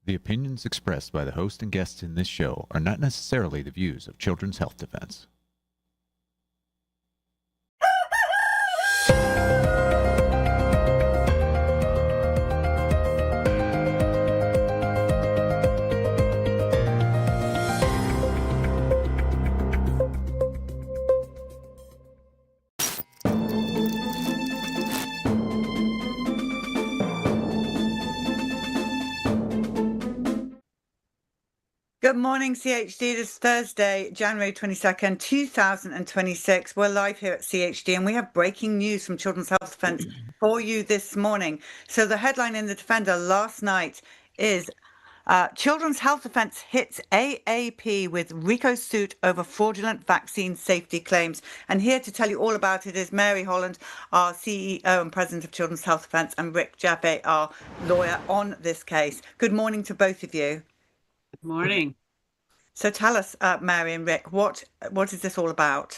The opinions expressed by the host and guests in this show are not necessarily the views of Children's Health Defense. Good morning, CHD. This is Thursday, January 22nd, 2026. We're live here at CHD and we have breaking news from Children's Health Defense for you this morning. So the headline in the Defender last night is Children's Health Defense hits AAP with RICO suit over fraudulent vaccine safety claims. And here to tell you all about it is Mary Holland, our CEO and President of Children's Health Defense, and Rick Jaffe, our lawyer on this case. Good morning to both of you. Good morning. So tell us, Mary and Rick, what is this all about?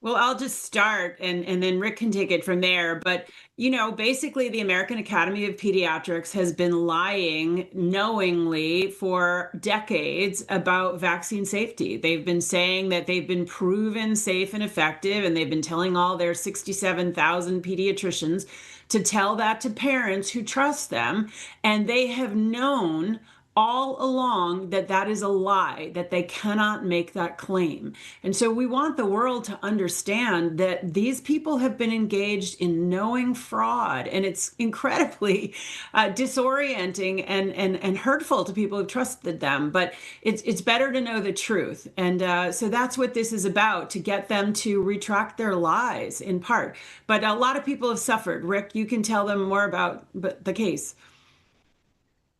Well, I'll just start and then Rick can take it from there. But, basically the American Academy of Pediatrics has been lying knowingly for decades about vaccine safety. They've been saying that they've been proven safe and effective, and they've been telling all their 67,000 pediatricians to tell that to parents who trust them. And they have known all along that that is a lie, that they cannot make that claim. And so we want the world to understand that these people have been engaged in knowing fraud, and it's incredibly disorienting and hurtful to people who've trusted them. But it's better to know the truth. And so that's what this is about, to get them to retract their lies in part. But a lot of people have suffered. Rick, you can tell them more about the case.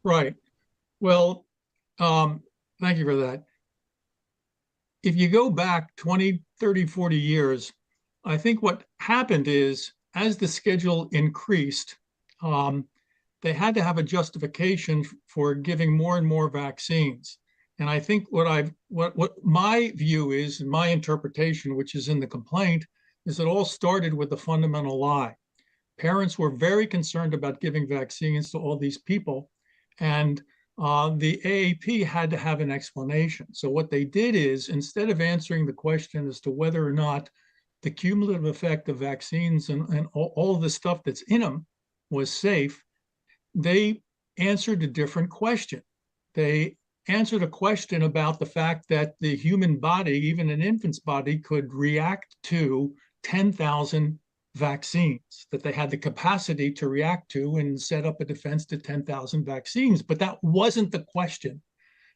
Right. Well, thank you for that. If you go back 20, 30, 40 years, I think what happened is, as the schedule increased, they had to have a justification for giving more and more vaccines. And I think what my view is, and my interpretation, which is in the complaint, is it all started with the fundamental lie. Parents were very concerned about giving vaccines to all these people, and the AAP had to have an explanation. So what they did is, instead of answering the question as to whether or not the cumulative effect of vaccines and all of the stuff that's in them was safe, they answered a different question. They answered a question about the fact that the human body, even an infant's body, could react to 10,000 vaccines, that they had the capacity to react to and set up a defense to 10,000 vaccines. But that wasn't the question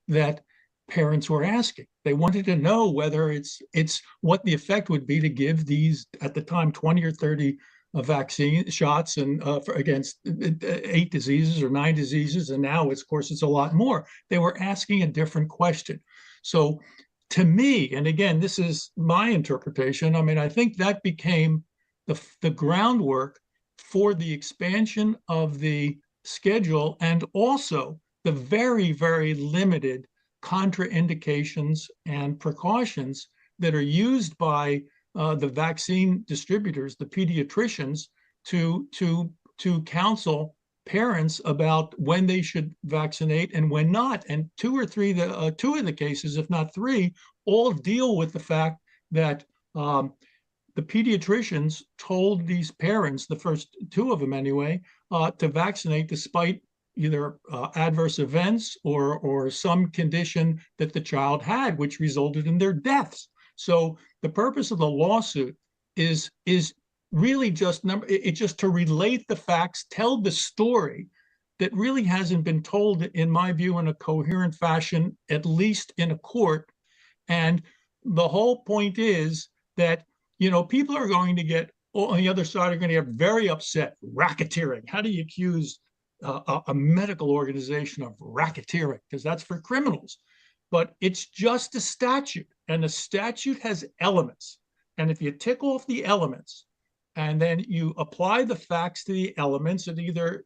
that parents were asking. They wanted to know whether it's what the effect would be to give these, at the time, 20 or 30 vaccine shots and against 8 diseases or 9 diseases. And now, of course, it's a lot more. They were asking a different question. So to me, and again, this is my interpretation, I mean, I think that became the groundwork for the expansion of the schedule, and also the very, very limited contraindications and precautions that are used by the vaccine distributors, the pediatricians, to counsel parents about when they should vaccinate and when not. And two of the cases, if not 3, all deal with the fact that the pediatricians told these parents, the first 2 of them anyway, to vaccinate despite either adverse events or some condition that the child had, which resulted in their deaths. So the purpose of the lawsuit is really just to relate the facts, tell the story that really hasn't been told, in my view, in a coherent fashion, at least in a court. And the whole point is that people are going to get, on the other side, are going to get very upset. Racketeering. How do you accuse a medical organization of racketeering? Because that's for criminals. But it's just a statute, and the statute has elements. And if you tick off the elements and then you apply the facts to the elements, it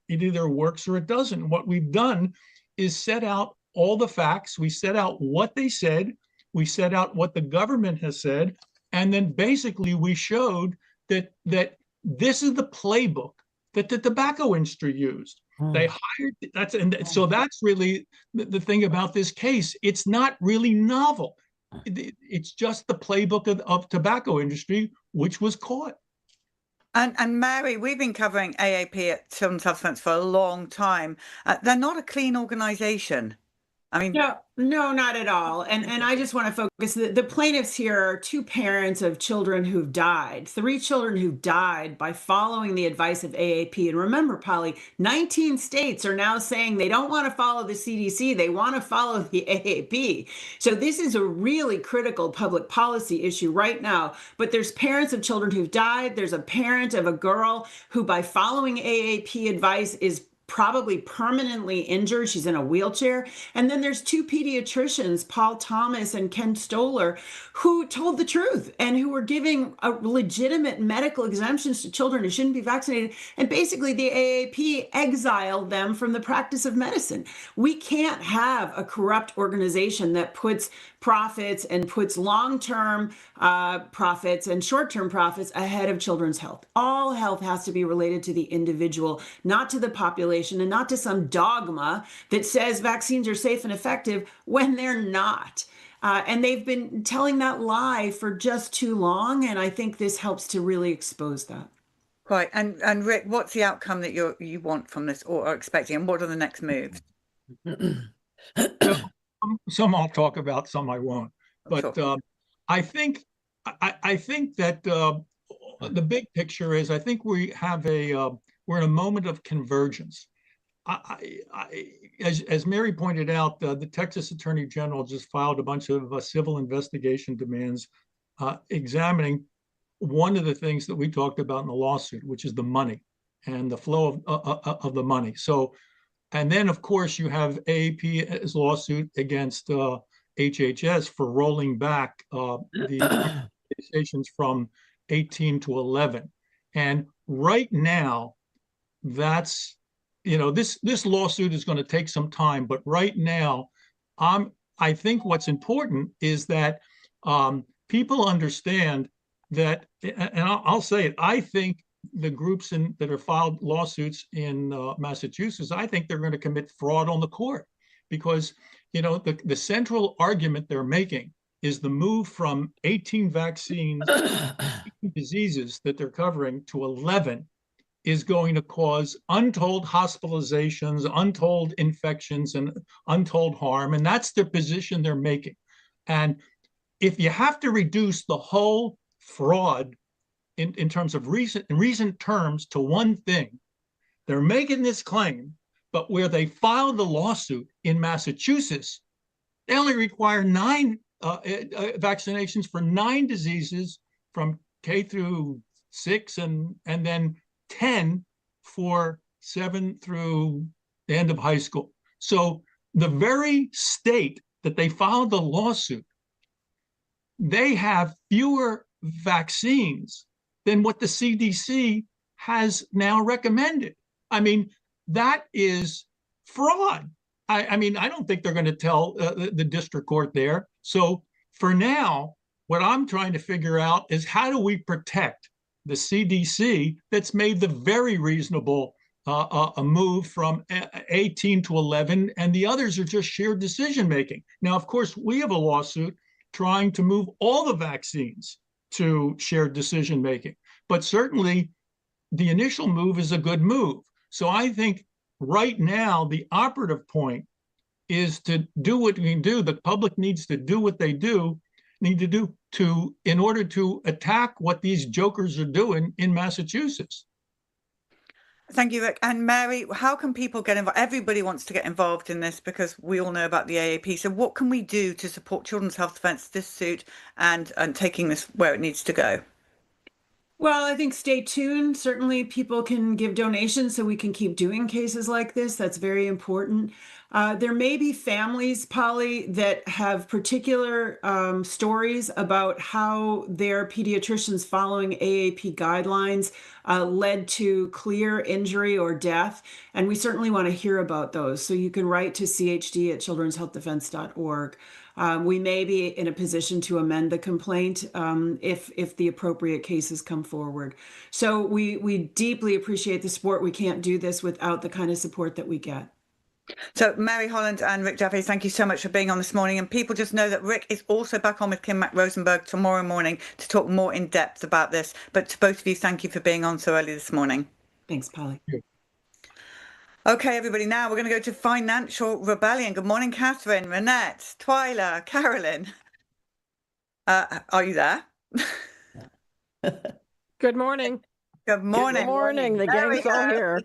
either works or it doesn't. What we've done is set out all the facts. We set out what they said. We set out what the government has said. And then basically we showed that this is the playbook that the tobacco industry used. They hired, so that's really the thing about this case. It's not really novel. It's just the playbook of tobacco industry, which was caught. And Mary, we've been covering AAP at Children's Health Defence for a long time. They're not a clean organization. I mean, No, not at all. And I just want to focus. The plaintiffs here are two parents of children who've died, three children who've died by following the advice of AAP. And remember, Polly, 19 states are now saying they don't want to follow the CDC. They want to follow the AAP. So this is a really critical public policy issue right now. But there's parents of children who've died. There's a parent of a girl who, by following AAP advice, is probably permanently injured. She's in a wheelchair. And then there's two pediatricians, Paul Thomas and Ken Stoller, who told the truth and who were giving legitimate medical exemptions to children who shouldn't be vaccinated. And basically the AAP exiled them from the practice of medicine. We can't have a corrupt organization that puts profits and puts long-term profits and short-term profits ahead of children's health. All health has to be related to the individual, not to the population, and not to some dogma that says vaccines are safe and effective when they're not. And they've been telling that lie for just too long, and I think this helps to really expose that. quite. And Rick, what's the outcome that you want from this or are expecting, and what are the next moves? Some I'll talk about, some I won't. But Sure. I think that the big picture is I think we're in a moment of convergence. As Mary pointed out, the Texas Attorney General just filed a bunch of civil investigation demands examining one of the things that we talked about in the lawsuit, which is the money and the flow of the money. So, and then of course you have AAP's lawsuit against HHS for rolling back the stations from 18 to 11. And right now, that's, this lawsuit is going to take some time, but right now, I think what's important is that people understand that, and I'll say it, I think the groups that are filed lawsuits in Massachusetts, I think they're going to commit fraud on the court because, the central argument they're making is the move from 18 vaccines, 18 diseases that they're covering to 11 is going to cause untold hospitalizations, untold infections, and untold harm. And that's the position they're making. And if you have to reduce the whole fraud in terms of recent terms to one thing, they're making this claim, but where they filed the lawsuit in Massachusetts, they only require 9 vaccinations for 9 diseases from K through 6 and then 10 for 7 through the end of high school. So the very state that they filed the lawsuit, they have fewer vaccines than what the CDC has now recommended. I mean, that is fraud. I mean, I don't think they're going to tell the district court there. So for now, what I'm trying to figure out is how do we protect the CDC that's made the very reasonable a move from 18 to 11, and the others are just shared decision making. Now, of course, we have a lawsuit trying to move all the vaccines to shared decision making, but certainly the initial move is a good move. So I think right now the operative point is to do what we can do. The public needs to do what they need to do in order to attack what these jokers are doing in Massachusetts. Thank you, Rick. And Mary, how can people get involved? Everybody wants to get involved in this because we all know about the AAP. So what can we do to support Children's Health Defence, this suit, and taking this where it needs to go? Well, I think stay tuned. Certainly people can give donations so we can keep doing cases like this. That's very important. There may be families, Polly, that have particular stories about how their pediatricians following AAP guidelines led to clear injury or death. And we certainly want to hear about those. So you can write to chd@childrenshealthdefense.org. we may be in a position to amend the complaint if the appropriate cases come forward. So we deeply appreciate the support. We can't do this without the kind of support that we get. So Mary Holland and Rick Jaffe, thank you so much for being on this morning. And people just know that Rick is also back on with Kim Rosenberg tomorrow morning to talk more in depth about this. But to both of you, thank you for being on so early this morning. Thanks, Polly. Okay, everybody, now we're going to go to Financial Rebellion. Good morning, Catherine, Renette, Twyla, Carolyn. Are you there? Good morning. Good morning. Good morning. The There we gang's all go. here.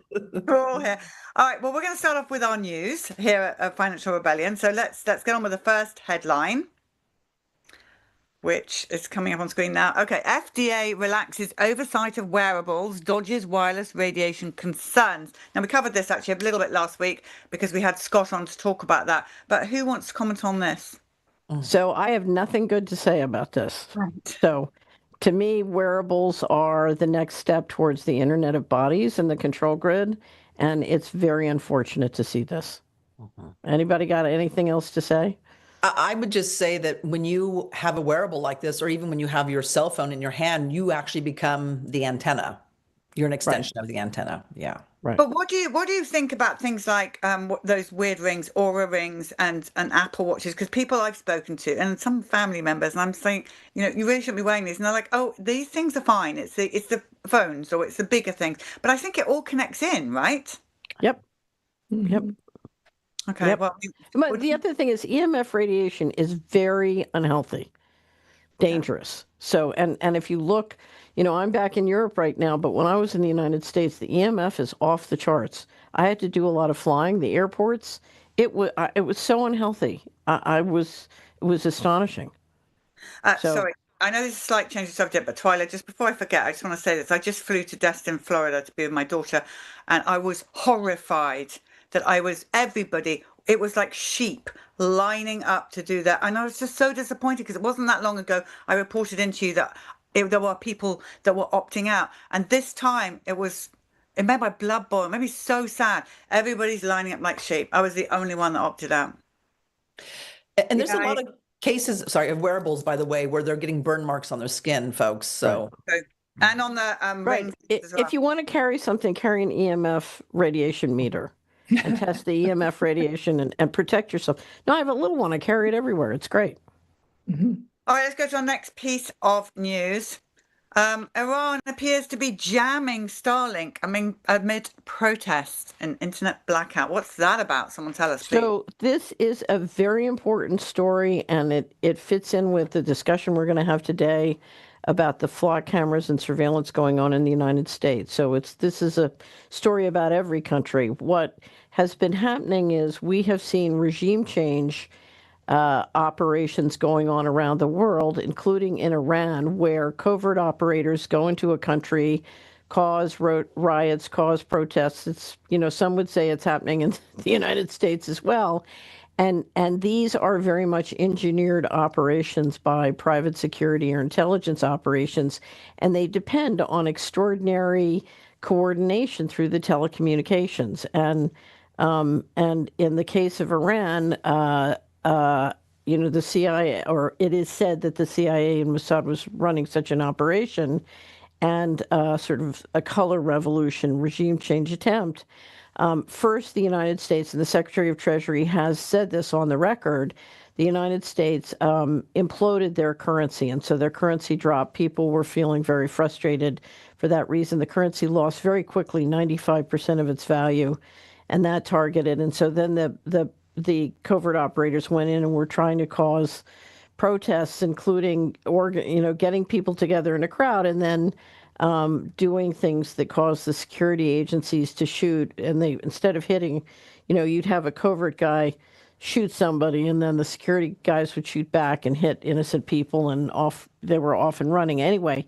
We're all here. All right, well, we're going to start off with our news here at Financial Rebellion. So let's get on with the first headline, which is coming up on screen now. Okay, FDA relaxes oversight of wearables, dodges wireless radiation concerns. Now, we covered this actually a little bit last week because we had Scott on to talk about that. But who wants to comment on this? So I have nothing good to say about this. Right. So to me, wearables are the next step towards the Internet of Bodies and the control grid. And it's very unfortunate to see this. Anybody got anything else to say? I would just say that when you have a wearable like this, or even when you have your cell phone in your hand, you actually become the antenna. You're an extension of the antenna. Yeah. Right. But what do you think about things like those weird rings, Aura rings, and Apple watches? Because people I've spoken to, and some family members, and I'm saying, you really shouldn't be wearing these, and they're like, oh, these things are fine. It's the phones or it's the bigger things. But I think it all connects in, right? Yep. Yep. Okay. Yep. Well, But the other thing is EMF radiation is very unhealthy, dangerous. So, and if you look, I'm back in Europe right now, but when I was in the United States, the EMF is off the charts. I had to do a lot of flying, the airports. It was so unhealthy. It was astonishing. sorry. I know this is a slight change of subject, but Twyla, just before I forget, I just want to say this. I just flew to Destin, Florida to be with my daughter, and I was horrified that it was like sheep lining up to do that. And I was just so disappointed because it wasn't that long ago I reported into you that there were people that were opting out. And this time it made my blood boil. It made me so sad. Everybody's lining up like sheep. I was the only one that opted out. And there's a lot of cases, of wearables, by the way, where they're getting burn marks on their skin, folks. So. Right. And on the rings as well. If you want to carry something, carry an EMF radiation meter and test the EMF radiation and protect yourself. No, I have a little one. I carry it everywhere. It's great. Mm-hmm. All right, let's go to our next piece of news. Iran appears to be jamming Starlink amid protests and internet blackout. What's that about? Someone tell us, please. So this is a very important story, and it fits in with the discussion we're going to have today about the flock cameras and surveillance going on in the United States. So this is a story about every country. What has been happening is we have seen regime change operations going on around the world, including in Iran, where covert operators go into a country, cause riots, cause protests. It's, some would say it's happening in the United States as well. And these are very much engineered operations by private security or intelligence operations, and they depend on extraordinary coordination through the telecommunications. And in the case of Iran, the CIA, or it is said that the CIA and Mossad was running such an operation, and sort of a color revolution, regime change attempt. First, the United States, and the Secretary of Treasury has said this on the record, the United States imploded their currency, and so their currency dropped. People were feeling very frustrated for that reason. The currency lost very quickly 95% of its value, and that targeted. And so then the covert operators went in and were trying to cause protests, including getting people together in a crowd, and then doing things that cause the security agencies to shoot. And they, instead of hitting, you'd have a covert guy shoot somebody, and then the security guys would shoot back and hit innocent people, and they were off and running. Anyway,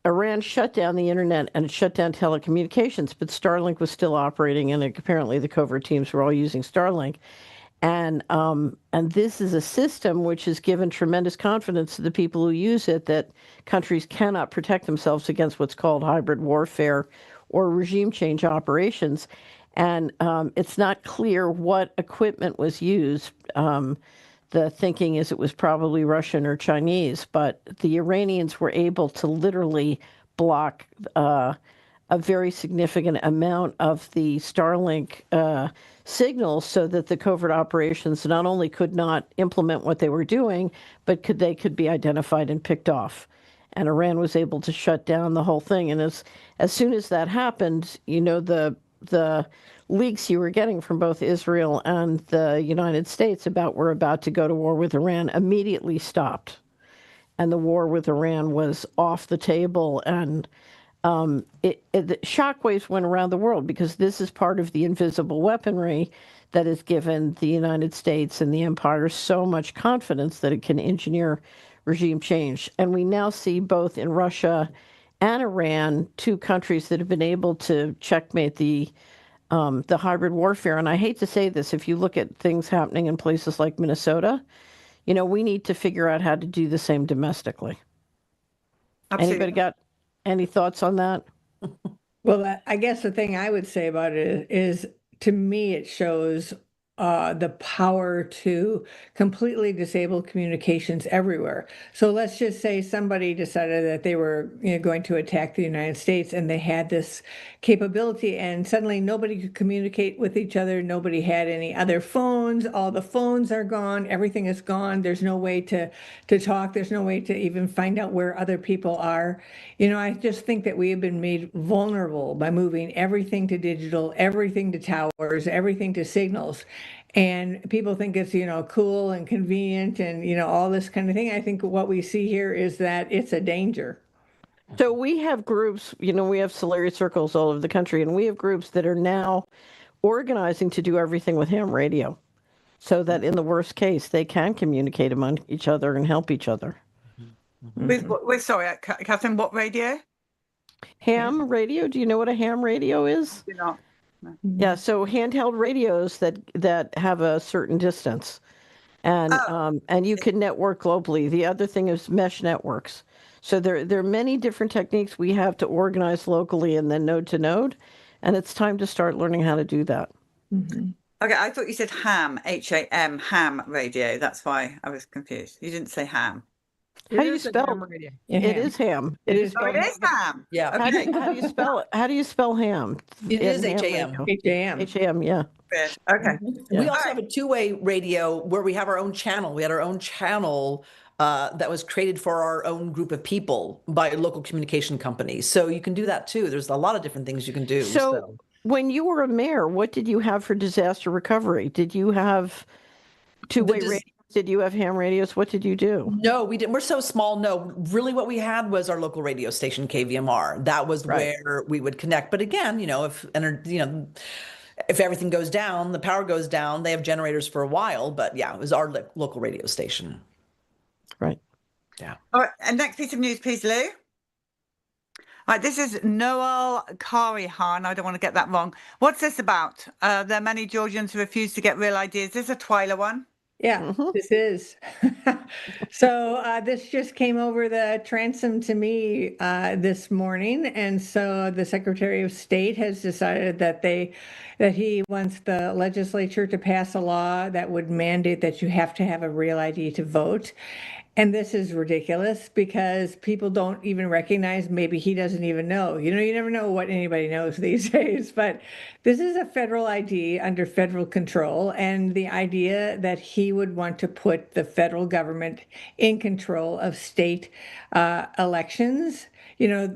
Iran shut down the internet and it shut down telecommunications, but Starlink was still operating, and apparently the covert teams were all using Starlink. And this is a system which has given tremendous confidence to the people who use it that countries cannot protect themselves against what's called hybrid warfare or regime change operations. And it's not clear what equipment was used. the thinking is it was probably Russian or Chinese, but the Iranians were able to literally block a very significant amount of the Starlink signals so that the covert operations not only could not implement what they were doing, but they could be identified and picked off. And Iran was able to shut down the whole thing. And as soon as that happened, the leaks you were getting from both Israel and the United States about we're about to go to war with Iran immediately stopped. And the war with Iran was off the table. And the shockwaves went around the world because this is part of the invisible weaponry that has given the United States and the empire so much confidence that it can engineer regime change. And we now see both in Russia and Iran, two countries that have been able to checkmate the hybrid warfare. And I hate to say this, if you look at things happening in places like Minnesota, we need to figure out how to do the same domestically. Absolutely. Anybody got any thoughts on that? Well, I guess the thing I would say about it is, to me, it shows the power to completely disable communications everywhere. So let's just say somebody decided that they were going to attack the United States, and they had this capability, and suddenly nobody could communicate with each other. Nobody had any other phones. All the phones are gone. Everything is gone. There's no way to talk. There's no way to even find out where other people are. I just think that we have been made vulnerable by moving everything to digital, everything to towers, everything to signals. And people think it's, cool and convenient and, all this kind of thing. I think what we see here is that it's a danger. So we have groups, we have Solari circles all over the country, and we have groups that are now organizing to do everything with ham radio so that in the worst case, they can communicate among each other and help each other. Sorry, Catherine, what radio? Ham radio? Do you know what a ham radio is? You know. Yeah, so handheld radios that have a certain distance, and you can network globally. The other thing is mesh networks. So there are many different techniques we have to organize locally and then node to node, and it's time to start learning how to do that. Mm-hmm. Okay, I thought you said ham, H-A-M, ham radio. That's why I was confused. You didn't say ham. How do you spell it? It is ham. Oh, it is ham. Yeah. Okay. How do you spell it? How do you spell ham? It is In ham HAM. radio? HAM. HAM, yeah. Good. Okay. We also have a two-way radio where we have our own channel. We had our own channel that was created for our own group of people by local communication companies. So you can do that too. There's a lot of different things you can do. So when you were a mayor, what did you have for disaster recovery? Did you have two-way radios? Did you have ham radios? What did you do? No, we didn't. We're so small. No, really what we had was our local radio station, KVMR. That was where we would connect. But again, if everything goes down, the power goes down, they have generators for a while. But yeah, it was our local radio station. Right. Yeah. All right. And next piece of news, please, Lou. All right, this is Noel Karihan. I don't want to get that wrong. What's this about? There are many Georgians who refuse to get real ID. Is this a Twyla one? Yeah, this is. So this just came over the transom to me this morning, and so the Secretary of State has decided that he wants the legislature to pass a law that would mandate that you have to have a real ID to vote. And this is ridiculous because people don't even recognize, maybe he doesn't even know. You never know what anybody knows these days, but this is a federal ID under federal control. And the idea that he would want to put the federal government in control of state elections,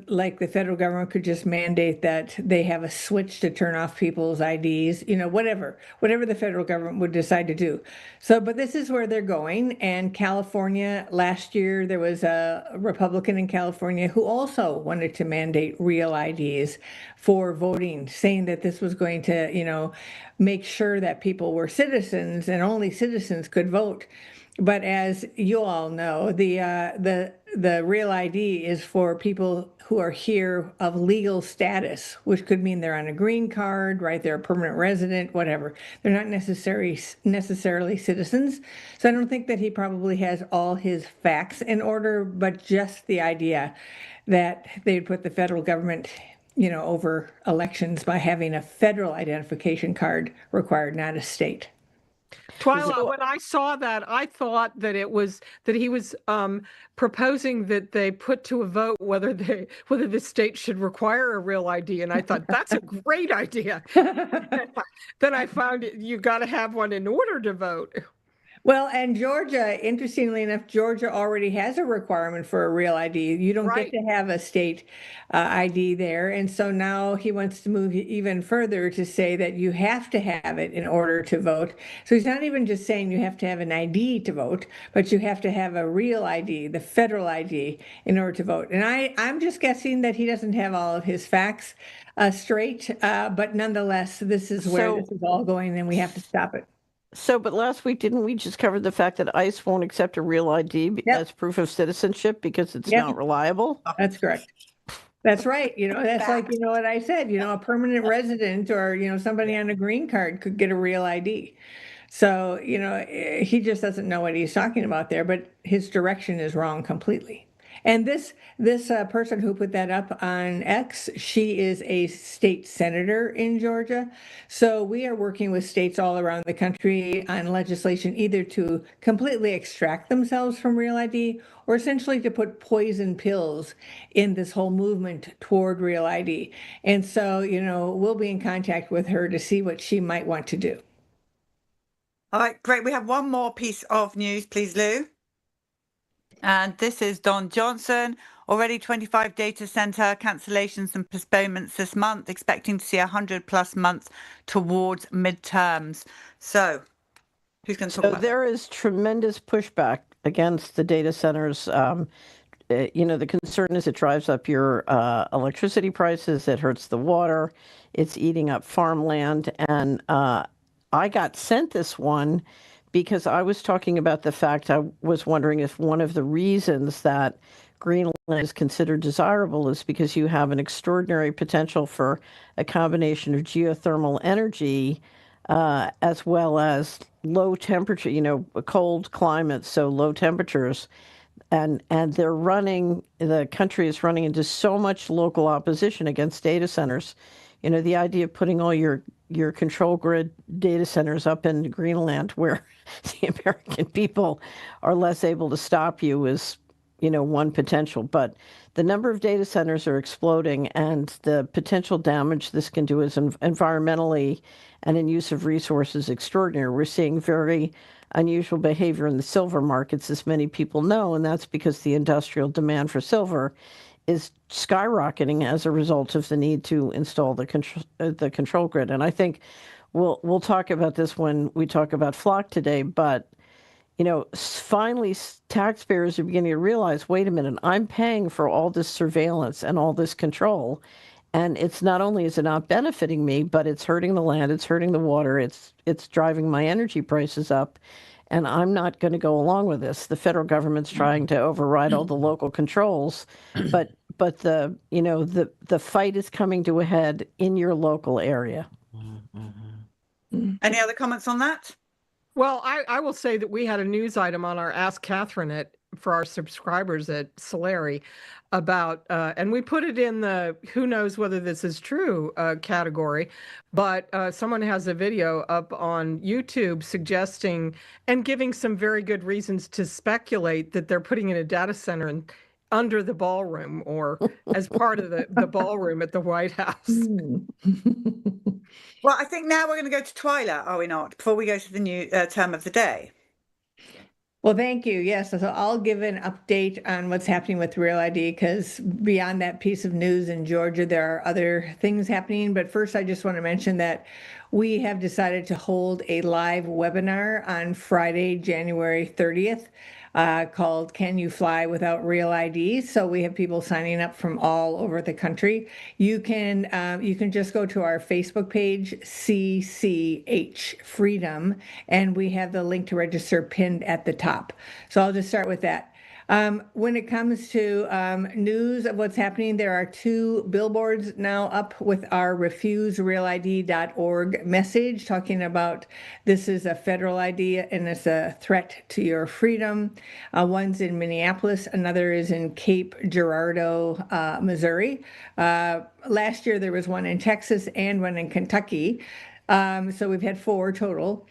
like the federal government could just mandate that they have a switch to turn off people's IDs, whatever the federal government would decide to do. So, but this is where they're going. And California, last year, there was a Republican in California who also wanted to mandate real IDs for voting, saying that this was going to, make sure that people were citizens and only citizens could vote. But as you all know, the real ID is for people who are here of legal status, which could mean they're on a green card, right? They're a permanent resident, whatever. They're not necessarily citizens. So I don't think that he probably has all his facts in order, but just the idea that they'd put the federal government over elections by having a federal identification card required, not a state. Twyla, when I saw that, I thought that it was that he was proposing that they put to a vote whether the state should require a real ID, and I thought that's a great idea. Then I found you got to have one in order to vote. Well, and Georgia, interestingly enough, Georgia already has a requirement for a real ID. You don't Right. get to have a state ID there. And so now he wants to move even further to say that you have to have it in order to vote. So he's not even just saying you have to have an ID to vote, but you have to have a real ID, the federal ID, in order to vote. And I'm just guessing that he doesn't have all of his facts straight, but nonetheless, this is where this is all going, and we have to stop it. So, but last week, didn't we just cover the fact that ICE won't accept a real ID Yep. as proof of citizenship because it's Yep. not reliable? That's correct. That's right. That's like, what I said, a permanent resident or, somebody on a green card could get a real ID. So, he just doesn't know what he's talking about there, but his direction is wrong completely. And this person who put that up on X, she is a state senator in Georgia. So we are working with states all around the country on legislation either to completely extract themselves from real ID or essentially to put poison pills in this whole movement toward real ID. And so, we'll be in contact with her to see what she might want to do. All right, great. We have one more piece of news, please, Lou. And this is Don Johnson. Already 25 data center cancellations and postponements this month, expecting to see 100+ months towards midterms. So who's going to talk about that? There is tremendous pushback against the data centers. The concern is it drives up your electricity prices, it hurts the water, it's eating up farmland. And I got sent this one because I was talking about the fact I was wondering if one of the reasons that Greenland is considered desirable is because you have an extraordinary potential for a combination of geothermal energy as well as low temperature, cold climates, so low temperatures. And the country is running into so much local opposition against data centers. The idea of putting all your control grid data centers up in Greenland where the American people are less able to stop you is, one potential. But the number of data centers are exploding, and the potential damage this can do is environmentally and in use of resources extraordinary. We're seeing very unusual behavior in the silver markets, as many people know, and that's because the industrial demand for silver is skyrocketing as a result of the need to install the control grid. And I think we'll talk about this when we talk about Flock today. But finally, taxpayers are beginning to realize, wait a minute, I'm paying for all this surveillance and all this control, and it's not only is it not benefiting me, but it's hurting the land, it's hurting the water, it's driving my energy prices up. And I'm not going to go along with this. The federal government's trying to override all the local controls, but the fight is coming to a head in your local area. Any other comments on that? Well, I will say that we had a news item on our Ask Catherine for our subscribers at Solari about, and we put it in the who knows whether this is true category, but someone has a video up on YouTube suggesting and giving some very good reasons to speculate that they're putting in a data center under the ballroom or as part of the ballroom at the White House. Well, I think now we're going to go to Twyla, are we not, before we go to the new term of the day? Well, thank you. Yes, so I'll give an update on what's happening with Real ID because beyond that piece of news in Georgia, there are other things happening. But first, I just want to mention that we have decided to hold a live webinar on Friday, January 30th. Called Can You Fly Without Real ID? So we have people signing up from all over the country. You can just go to our Facebook page, CCH Freedom, and we have the link to register pinned at the top. So I'll just start with that. When it comes to news of what's happening, there are 2 billboards now up with our refuserealid.org message talking about this is a federal ID and it's a threat to your freedom. One's in Minneapolis, another is in Cape Girardeau, Missouri. Last year there was one in Texas and one in Kentucky. So we've had 4 total.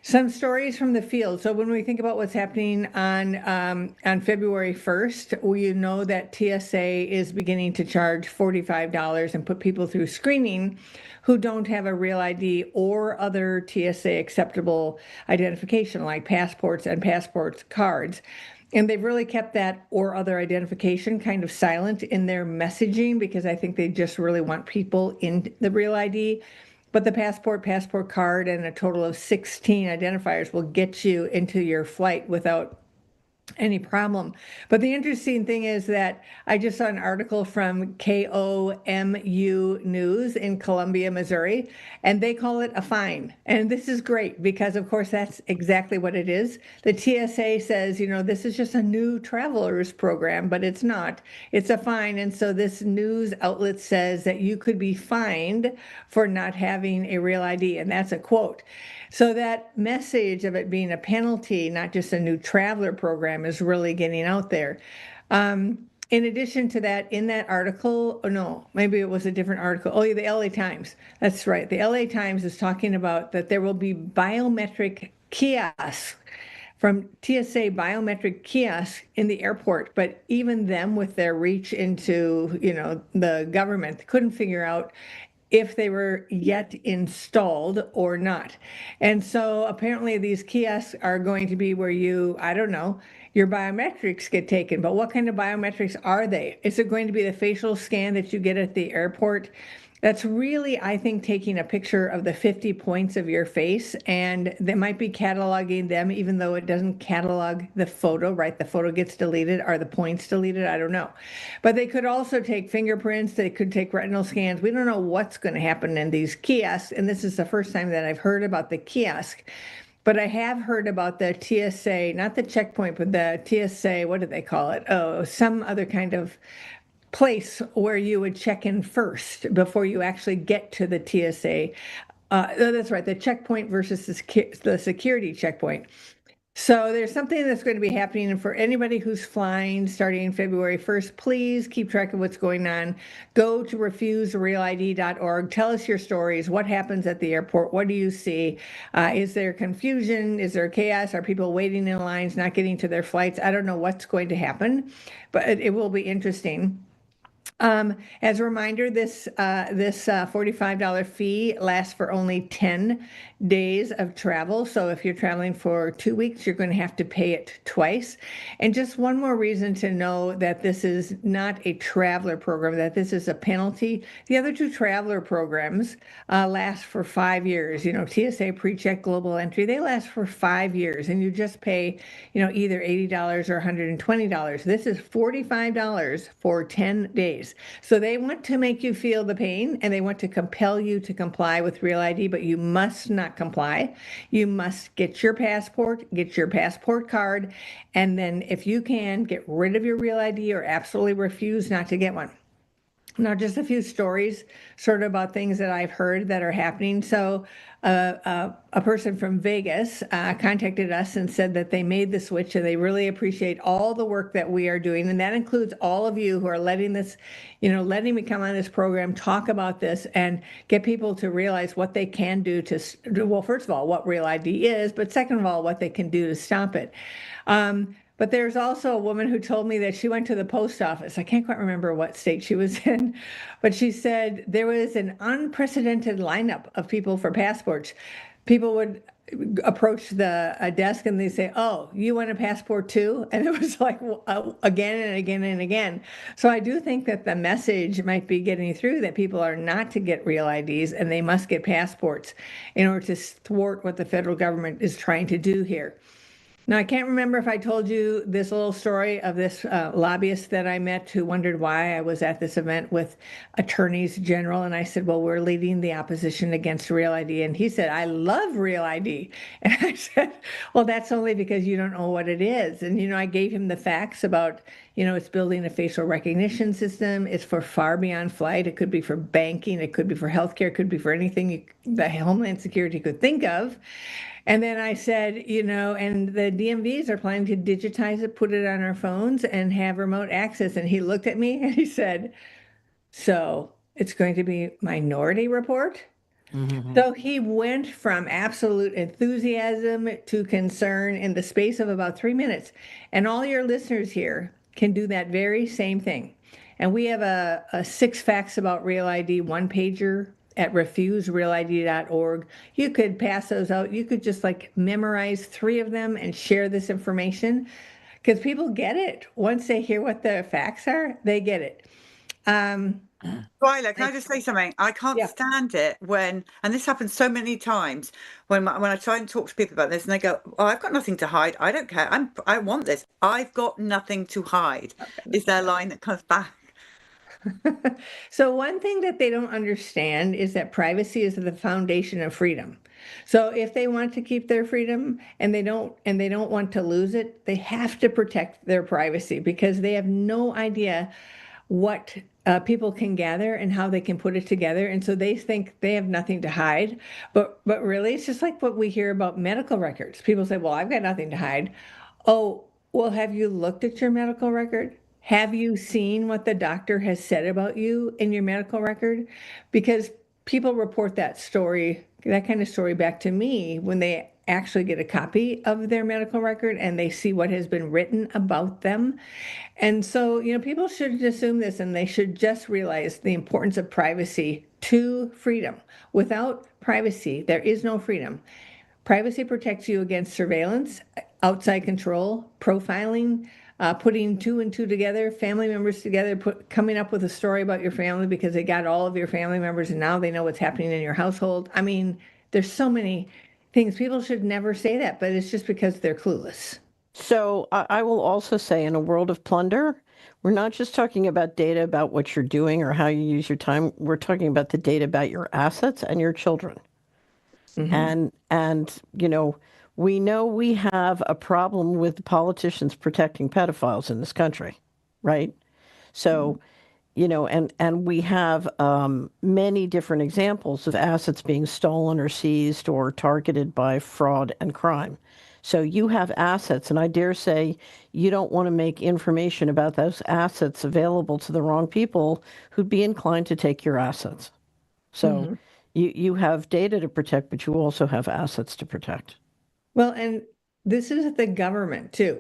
Some stories from the field. So when we think about what's happening on February 1st, we know that TSA is beginning to charge $45 and put people through screening who don't have a real ID or other TSA acceptable identification like passports and passport cards. And they've really kept that or other identification kind of silent in their messaging because I think they just really want people in the real ID. But the passport card, and a total of 16 identifiers will get you into your flight without any problem. But the interesting thing is that I just saw an article from KOMU News in Columbia, Missouri, and they call it a fine. And this is great because, of course, that's exactly what it is. The TSA says, this is just a new travelers program, but it's not. It's a fine. And so this news outlet says that you could be fined for not having a real ID. And that's a quote. So that message of it being a penalty, not just a new traveler program, is really getting out there. In addition to that, in that article, no, maybe it was a different article. Oh, yeah, the LA Times. That's right. The LA Times is talking about that there will be biometric kiosks from TSA biometric kiosks in the airport, but even them with their reach into, the government couldn't figure out if they were yet installed or not. And so apparently these kiosks are going to be where I don't know, your biometrics get taken. But what kind of biometrics are they? Is it going to be the facial scan that you get at the airport? That's really, I think, taking a picture of the 50 points of your face, and they might be cataloging them, even though it doesn't catalog the photo, right? The photo gets deleted. Are the points deleted? I don't know. But they could also take fingerprints. They could take retinal scans. We don't know what's going to happen in these kiosks, and this is the first time that I've heard about the kiosk. But I have heard about the TSA, not the checkpoint, but the TSA, what do they call it? Oh, some other kind of place where you would check in first before you actually get to the TSA. That's right, the checkpoint versus the security checkpoint. So there's something that's going to be happening. And for anybody who's flying starting February 1st, please keep track of what's going on. Go to refuserealid.org. Tell us your stories. What happens at the airport? What do you see? Is there confusion? Is there chaos? Are people waiting in lines, not getting to their flights? I don't know what's going to happen, but it will be interesting. As a reminder, this $45 fee lasts for only 10 days of travel. So if you're traveling for 2 weeks, you're going to have to pay it twice. And just one more reason to know that this is not a traveler program, that this is a penalty. The other two traveler programs last for 5 years. TSA PreCheck Global Entry, they last for 5 years, and you just pay, either $80 or $120. This is $45 for 10 days. So they want to make you feel the pain, and they want to compel you to comply with Real ID, but you must not comply. You must get your passport, get your passport card, and then if you can, get rid of your Real ID or absolutely refuse not to get one. Now, just a few stories sort of about things that I've heard that are happening. So a person from Vegas contacted us and said that they made the switch and they really appreciate all the work that we are doing. And that includes all of you who are letting me come on this program, talk about this, and get people to realize what they can do well, first of all, what Real ID is, but second of all, what they can do to stop it. But there's also a woman who told me that she went to the post office. I can't quite remember what state she was in, but she said there was an unprecedented lineup of people for passports. People would approach the desk and they say, "Oh, you want a passport too?" And it was like again and again and again. So I do think that the message might be getting through that people are not to get real IDs and they must get passports in order to thwart what the federal government is trying to do here. Now, I can't remember if I told you this little story of this lobbyist that I met who wondered why I was at this event with attorneys general. And I said, well, we're leading the opposition against Real ID. And he said, I love Real ID. And I said, well, that's only because you don't know what it is. And, I gave him the facts about, it's building a facial recognition system. It's for far beyond flight. It could be for banking. It could be for healthcare. It could be for anything the Homeland Security could think of. And then I said, and the DMVs are planning to digitize it, put it on our phones, and have remote access. And he looked at me and he said, so it's going to be Minority Report? So he went from absolute enthusiasm to concern in the space of about 3 minutes. And all your listeners here can do that very same thing. And we have a 6 facts about Real ID one pager at refuserealid.org. You could pass those out. You could just like memorize 3 of them and share this information because people get it. Once they hear what the facts are, they get it. Twyla, can I just say something? I can't Yeah. stand it when, and this happens so many times, when I try and talk to people about this, and they go, "Oh, I've got nothing to hide. I don't care. I want this. I've got nothing to hide." Is their line that comes back? So one thing that they don't understand is that privacy is the foundation of freedom. So if they want to keep their freedom and they don't want to lose it, they have to protect their privacy because they have no idea what people can gather and how they can put it together. And so they think they have nothing to hide. But really, it's just like what we hear about medical records. People say, well, I've got nothing to hide. Oh, well, have you looked at your medical record? Have you seen what the doctor has said about you in your medical record? Because people report that story, that kind of story back to me when they actually get a copy of their medical record and they see what has been written about them. And so, people shouldn't assume this and they should just realize the importance of privacy to freedom. Without privacy, there is no freedom. Privacy protects you against surveillance, outside control, profiling, putting 2 and 2 together, family members together, coming up with a story about your family because they got all of your family members and now they know what's happening in your household. I mean, there's so many things. People should never say that, but it's just because they're clueless. So I will also say in a world of plunder, we're not just talking about data about what you're doing or how you use your time. We're talking about the data about your assets and your children. And we know we have a problem with politicians protecting pedophiles in this country, right? So, and we have many different examples of assets being stolen or seized or targeted by fraud and crime. So you have assets, and I dare say you don't want to make information about those assets available to the wrong people who'd be inclined to take your assets. So you have data to protect, but you also have assets to protect. Well, and this is the government too.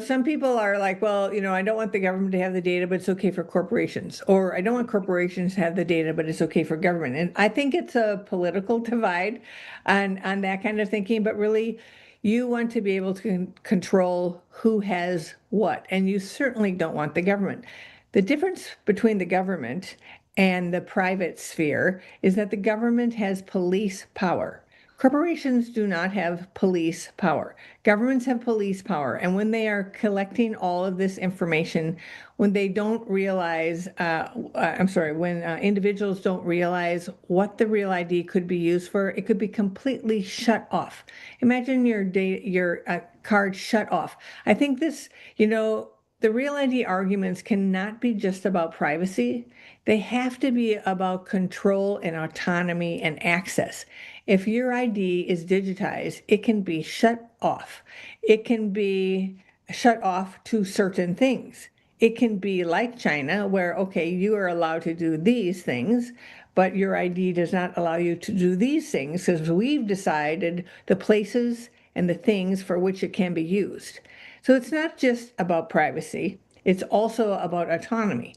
Some people are like, well, I don't want the government to have the data, but it's okay for corporations. Or I don't want corporations to have the data, but it's okay for government. And I think it's a political divide on that kind of thinking. But really, you want to be able to control who has what. And you certainly don't want the government. The difference between the government and the private sphere is that the government has police power. Corporations do not have police power. Governments have police power. And when they are collecting all of this information, when they don't realize, when individuals don't realize what the Real ID could be used for, it could be completely shut off. Imagine your card shut off. I think this, the Real ID arguments cannot be just about privacy. They have to be about control and autonomy and access. If your ID is digitized, it can be shut off. It can be shut off to certain things. It can be like China, where, okay, you are allowed to do these things, but your ID does not allow you to do these things because we've decided the places and the things for which it can be used. So it's not just about privacy, it's also about autonomy.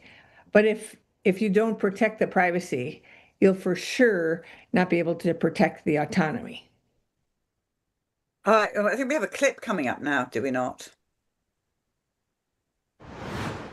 But if you don't protect the privacy, you'll for sure not be able to protect the autonomy. All right, I think we have a clip coming up now, do we not?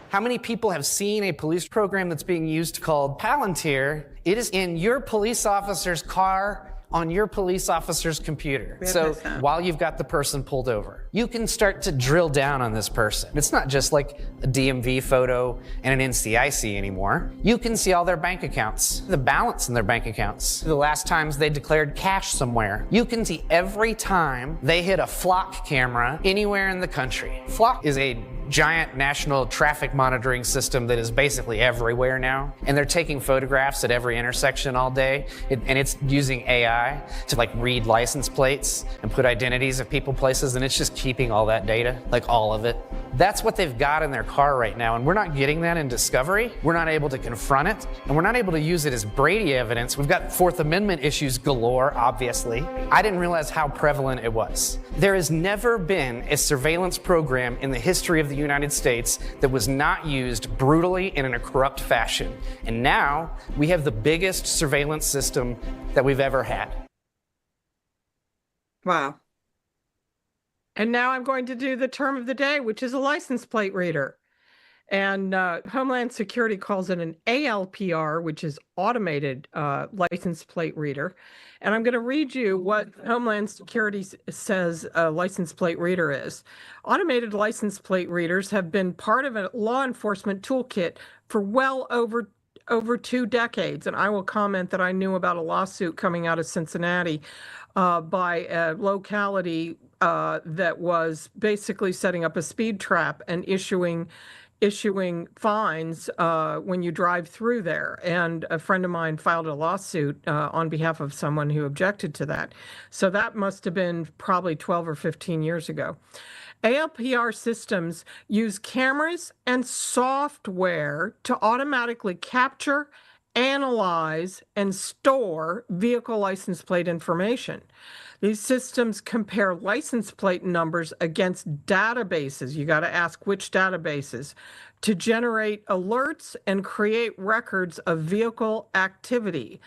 How many people have seen a police program that's being used called Palantir? It is in your police officer's car, on your police officer's computer. So while you've got the person pulled over, you can start to drill down on this person. It's not just like a DMV photo and an NCIC anymore. You can see all their bank accounts, the balance in their bank accounts, the last times they declared cash somewhere. You can see every time they hit a flock camera anywhere in the country. Flock is a giant national traffic monitoring system that is basically everywhere now. And they're taking photographs at every intersection all day. And it's using AI to read license plates and put identities of people, places, and it's just keeping all that data, all of it, That's what they've got in their car right now, and we're not getting that in discovery. We're not able to confront it, and we're not able to use it as Brady evidence. We've got Fourth Amendment issues galore, obviously. I didn't realize how prevalent it was. There has never been a surveillance program in the history of the United States that was not used brutally and in a corrupt fashion. And now we have the biggest surveillance system that we've ever had. Wow. And now I'm going to do the term of the day, which is a license plate reader. And Homeland Security calls it an ALPR, which is automated license plate reader. And I'm going to read you what Homeland Security says a license plate reader is. Automated license plate readers have been part of a law enforcement toolkit for well over 2 decades. And I will comment that I knew about a lawsuit coming out of Cincinnati by a locality that was basically setting up a speed trap and issuing fines when you drive through there. And a friend of mine filed a lawsuit on behalf of someone who objected to that. So that must have been probably 12 or 15 years ago. ALPR systems use cameras and software to automatically capture, analyze, and store vehicle license plate information. These systems compare license plate numbers against databases. You got to ask which databases to generate alerts and create records of vehicle activity.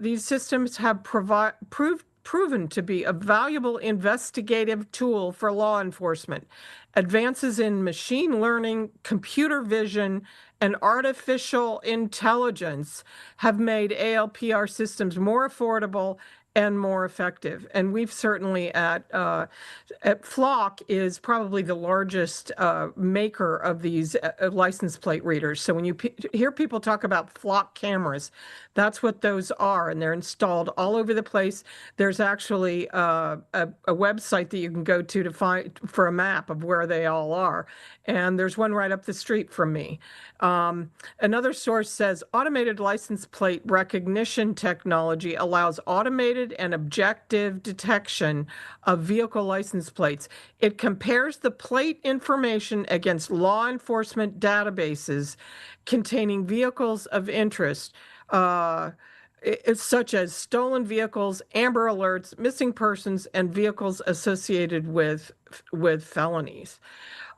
These systems have proven to be a valuable investigative tool for law enforcement. Advances in machine learning, computer vision, and artificial intelligence have made ALPR systems more affordable and more effective. And we've certainly at Flock is probably the largest maker of these license plate readers. So when you hear people talk about Flock cameras, that's what those are, and they're installed all over the place. There's actually a website that you can go to find for a map of where they all are. And there's one right up the street from me. Another source says automated license plate recognition technology allows automated and objective detection of vehicle license plates. It compares the plate information against law enforcement databases containing vehicles of interest, such as stolen vehicles, Amber Alerts, missing persons, and vehicles associated with felonies.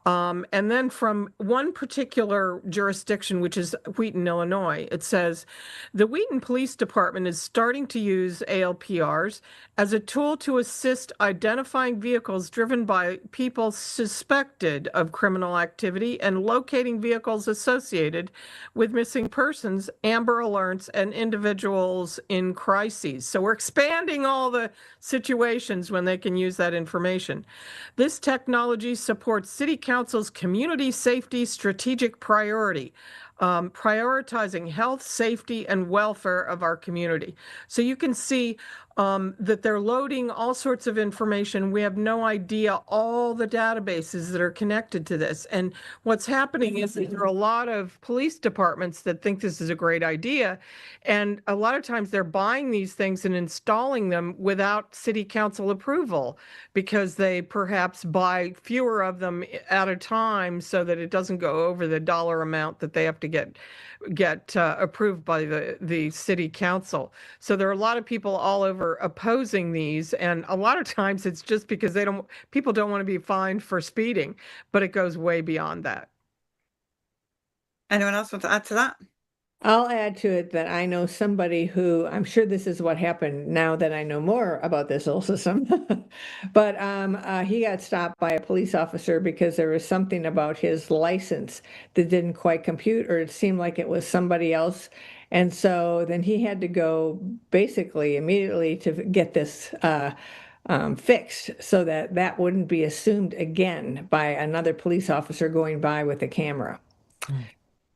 And then from one particular jurisdiction, which is Wheaton, Illinois, it says, the Wheaton Police Department is starting to use ALPRs as a tool to assist identifying vehicles driven by people suspected of criminal activity and locating vehicles associated with missing persons, Amber Alerts, and individuals in crises. So we're expanding all the situations when they can use that information. This technology supports City Council's community safety strategic priority, prioritizing health, safety, and welfare of our community. So you can see that they're loading all sorts of information. We have no idea all the databases that are connected to this. And what's happening is that there are a lot of police departments that think this is a great idea. And a lot of times they're buying these things and installing them without city council approval because they perhaps buy fewer of them at a time so that it doesn't go over the dollar amount that they have to get approved by the city council. So there are a lot of people all over opposing these, and a lot of times it's just because people don't want to be fined for speeding, but it goes way beyond that. Anyone else want to add to that? I'll add to it that I know somebody who, I'm sure this is what happened now that I know more about this whole system, but he got stopped by a police officer because there was something about his license that didn't quite compute, or it seemed like it was somebody else. And so then he had to go basically immediately to get this fixed so that that wouldn't be assumed again by another police officer going by with a camera.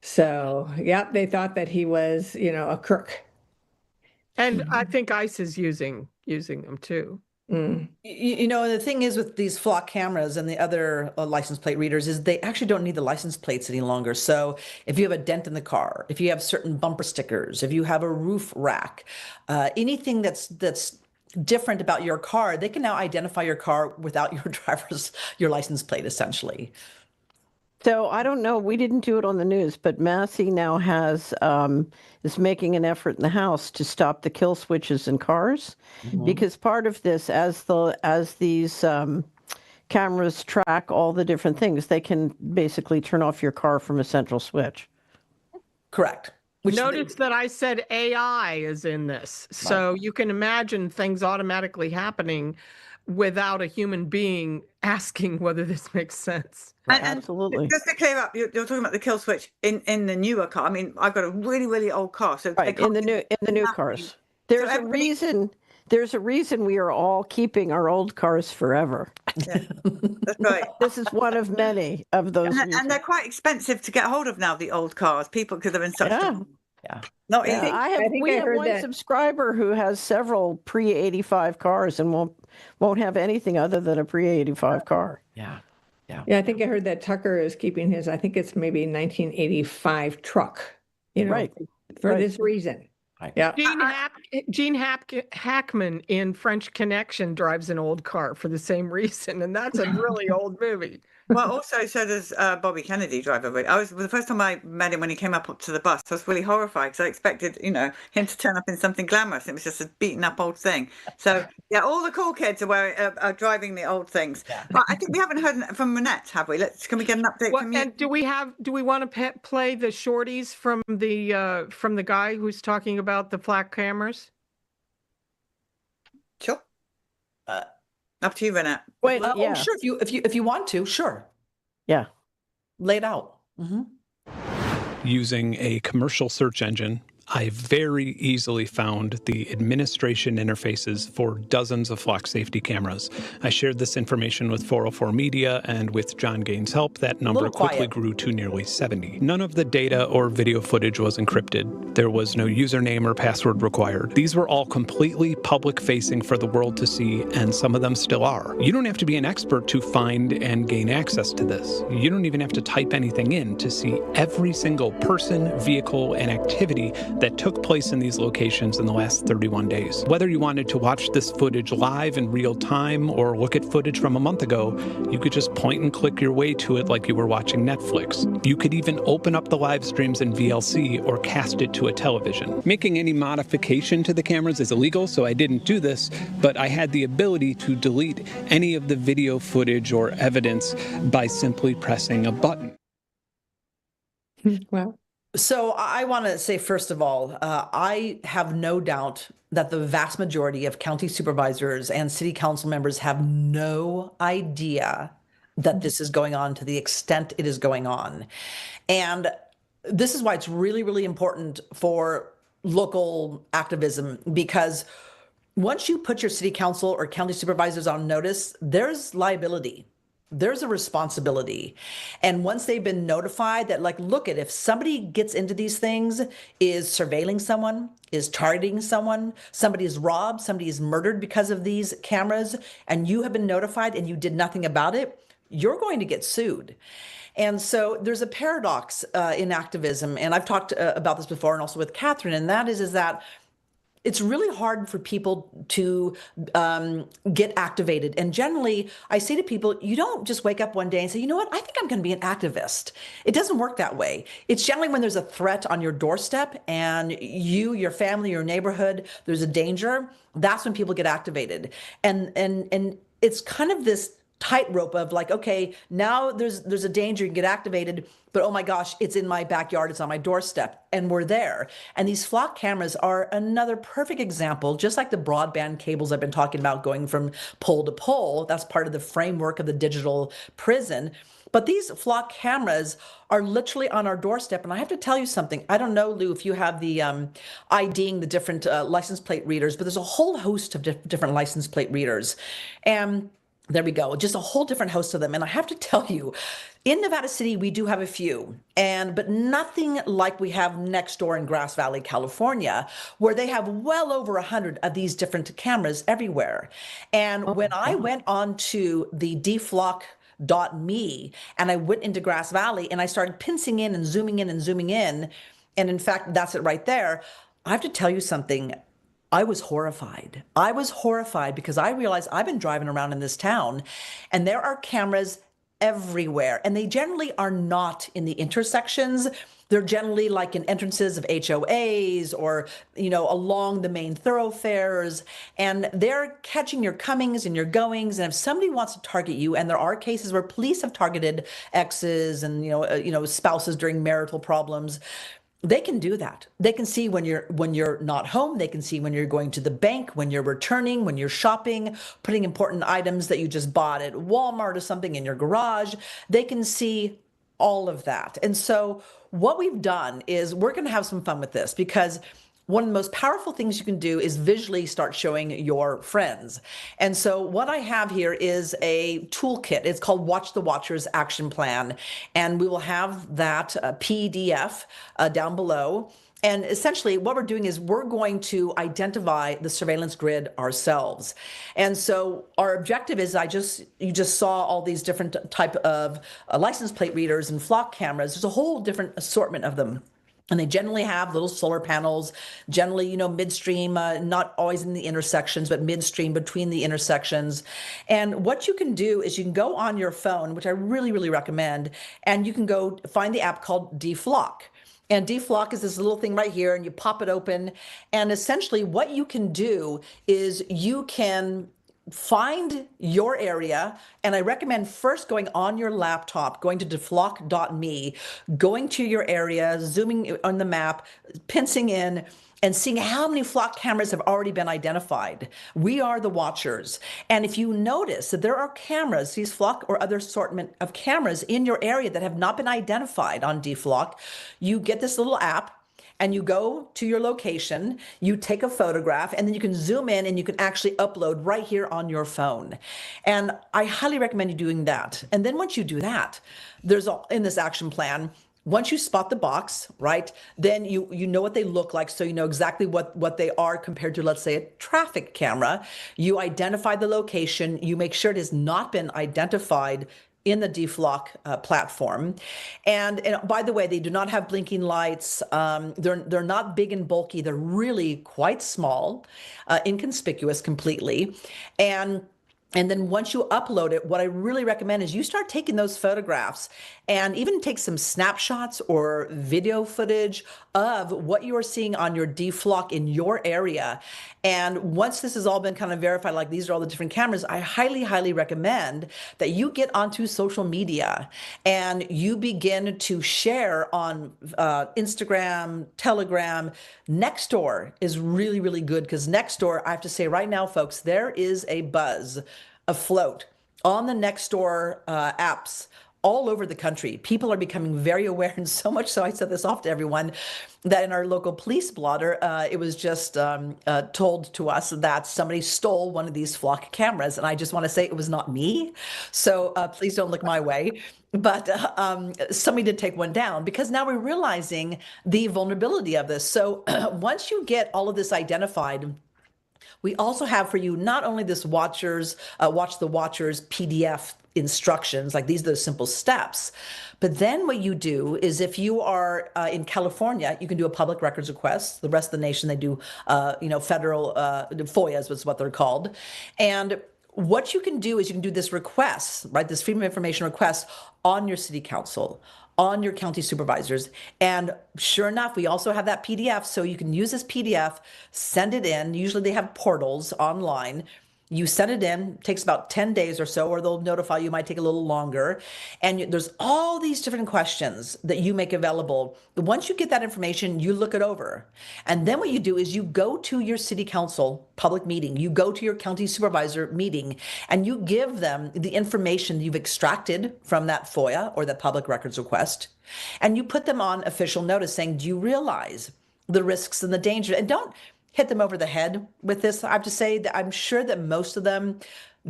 So, yeah, they thought that he was, a crook. And I think ICE is using them too. And the thing is with these Flock cameras and the other license plate readers is they actually don't need the license plates any longer. So if you have a dent in the car, if you have certain bumper stickers, if you have a roof rack, anything that's different about your car, they can now identify your car without your license plate, essentially. So I don't know, we didn't do it on the news, but Massey now is making an effort in the House to stop the kill switches in cars, because part of this, as these cameras track all the different things, they can basically turn off your car from a central switch. Correct. Notice that I said AI is in this. So you can imagine things automatically happening without a human being asking whether this makes sense. Absolutely. Just to clear up, you're talking about the kill switch in the newer car. I mean, I've got a really, really old car, so Right, in the new cars. There's a reason we are all keeping our old cars forever. Yeah, that's right. This is one of many of those reasons. And they're quite expensive to get hold of now, the old cars. People, because they're in such not easy. We have one subscriber who has several pre-85 cars and won't have anything other than a pre-85 car. Yeah. I think I heard that Tucker is keeping his, I think it's maybe 1985 truck, for this reason. Yeah. Gene Hackman in French Connection drives an old car for the same reason, and that's a really old movie. Well, also, so does Bobby Kennedy drive over. The first time I met him when he came up to the bus, I was really horrified because I expected, him to turn up in something glamorous. It was just a beaten up old thing. So yeah, all the cool kids are driving the old things. Yeah. But I think we haven't heard from Manette, have we? Can we get an update from you? And do we want to play the shorties from the guy who's talking about the flat cameras? Sure. Up to you, Manette. Wait, sure. If you want to, sure. Yeah. Lay it out. Using a commercial search engine, I very easily found the administration interfaces for dozens of flock safety cameras. I shared this information with 404 Media, and with John Gaines' help, that number quickly grew to nearly 70. None of the data or video footage was encrypted. There was no username or password required. These were all completely public-facing for the world to see, and some of them still are. You don't have to be an expert to find and gain access to this. You don't even have to type anything in to see every single person, vehicle, and activity that took place in these locations in the last 31 days. Whether you wanted to watch this footage live in real time or look at footage from a month ago, you could just point and click your way to it like you were watching Netflix. You could even open up the live streams in VLC or cast it to a television. Making any modification to the cameras is illegal, so I didn't do this, but I had the ability to delete any of the video footage or evidence by simply pressing a button. Well. So I want to say, first of all, I have no doubt that the vast majority of county supervisors and city council members have no idea that this is going on to the extent it is going on. And this is why it's really, really important for local activism, because once you put your city council or county supervisors on notice, there's liability. There's a responsibility. And once they've been notified that, look if somebody gets into these things, is surveilling someone, is targeting someone, somebody is robbed, somebody is murdered because of these cameras, and you have been notified and you did nothing about it, you're going to get sued. And so there's a paradox in activism. And I've talked about this before, and also with Catherine, and that is that it's really hard for people to get activated. And generally, I say to people, you don't just wake up one day and say, you know what, I think I'm going to be an activist. It doesn't work that way. It's generally when there's a threat on your doorstep and you, your family, your neighborhood, there's a danger, that's when people get activated. And it's kind of this tightrope of okay, now there's a danger, you can get activated, but oh my gosh, it's in my backyard, it's on my doorstep, and we're there. And these flock cameras are another perfect example, just like the broadband cables I've been talking about going from pole to pole. That's part of the framework of the digital prison. But these flock cameras are literally on our doorstep. And I have to tell you something. I don't know, Lou, if you have the IDing the different license plate readers, but there's a whole host of different license plate readers. And there we go. Just a whole different host of them. And I have to tell you, in Nevada City, we do have a few, but nothing like we have next door in Grass Valley, California, where they have well over 100 of these different cameras everywhere. And when I went on to the deflock.me and I went into Grass Valley and I started pincing in and zooming in and zooming in, and in fact, that's it right there. I have to tell you something. I was horrified. I was horrified because I realized I've been driving around in this town and there are cameras everywhere. And they generally are not in the intersections. They're generally like in entrances of HOAs or, along the main thoroughfares. And they're catching your comings and your goings. And if somebody wants to target you, and there are cases where police have targeted exes and, spouses during marital problems, they can do that. They can see when you're not home. They can see when you're going to the bank, when you're returning, when you're shopping, putting important items that you just bought at Walmart or something in your garage. They can see all of that. And so what we've done is we're going to have some fun with this, because one of the most powerful things you can do is visually start showing your friends. And so what I have here is a toolkit. It's called Watch the Watchers Action Plan. And we will have that PDF down below. And essentially what we're doing is we're going to identify the surveillance grid ourselves. And so our objective is, you just saw all these different type of license plate readers and flock cameras. There's a whole different assortment of them. And they generally have little solar panels, generally, midstream, not always in the intersections, but midstream between the intersections. And what you can do is you can go on your phone, which I really, really recommend, and you can go find the app called DFlock. And DFlock is this little thing right here, and you pop it open. And essentially what you can do is you can find your area. And I recommend first going on your laptop, going to deflock.me, going to your area, zooming on the map, pincing in, and seeing how many flock cameras have already been identified. We are the watchers. And if you notice that there are cameras, these flock or other assortment of cameras in your area that have not been identified on DFlock, you get this little app, and you go to your location, you take a photograph, and then you can zoom in and you can actually upload right here on your phone. And I highly recommend you doing that. And then once you do that, in this action plan, once you spot the box, right, then you know what they look like, so you know exactly what they are compared to, let's say, a traffic camera. You identify the location, you make sure it has not been identified in the DFlock platform. And by the way, they do not have blinking lights. They're not big and bulky. They're really quite small, inconspicuous completely. And then once you upload it, what I really recommend is you start taking those photographs and even take some snapshots or video footage of what you are seeing on your DFlock in your area. And once this has all been kind of verified, like these are all the different cameras, I highly, highly recommend that you get onto social media and you begin to share on Instagram, Telegram. Nextdoor is really, really good, because Nextdoor, I have to say right now, folks, there is a buzz afloat on the Nextdoor apps all over the country. People are becoming very aware, and so much so, I said this off to everyone, that in our local police blotter, it was just told to us that somebody stole one of these flock cameras. And I just want to say it was not me. So please don't look my way. But somebody did take one down, because now we're realizing the vulnerability of this. So once you get all of this identified, we also have for you not only this Watch the Watchers PDF instructions, like these are the simple steps, but then what you do is, if you are in California, you can do a public records request. The rest of the nation, they do federal FOIAs is what they're called. And what you can do is you can do this request, right, this Freedom of Information request on your city council, on your county supervisors. And sure enough, we also have that PDF. So you can use this PDF, send it in. Usually they have portals online. You send it in, takes about 10 days or so, or they'll notify you, might take a little longer. And there's all these different questions that you make available. Once you get that information, you look it over. And then what you do is you go to your city council public meeting, you go to your county supervisor meeting, and you give them the information you've extracted from that FOIA or the public records request. And you put them on official notice saying, do you realize the risks and the danger? And don't hit them over the head with this. I have to say that I'm sure that most of them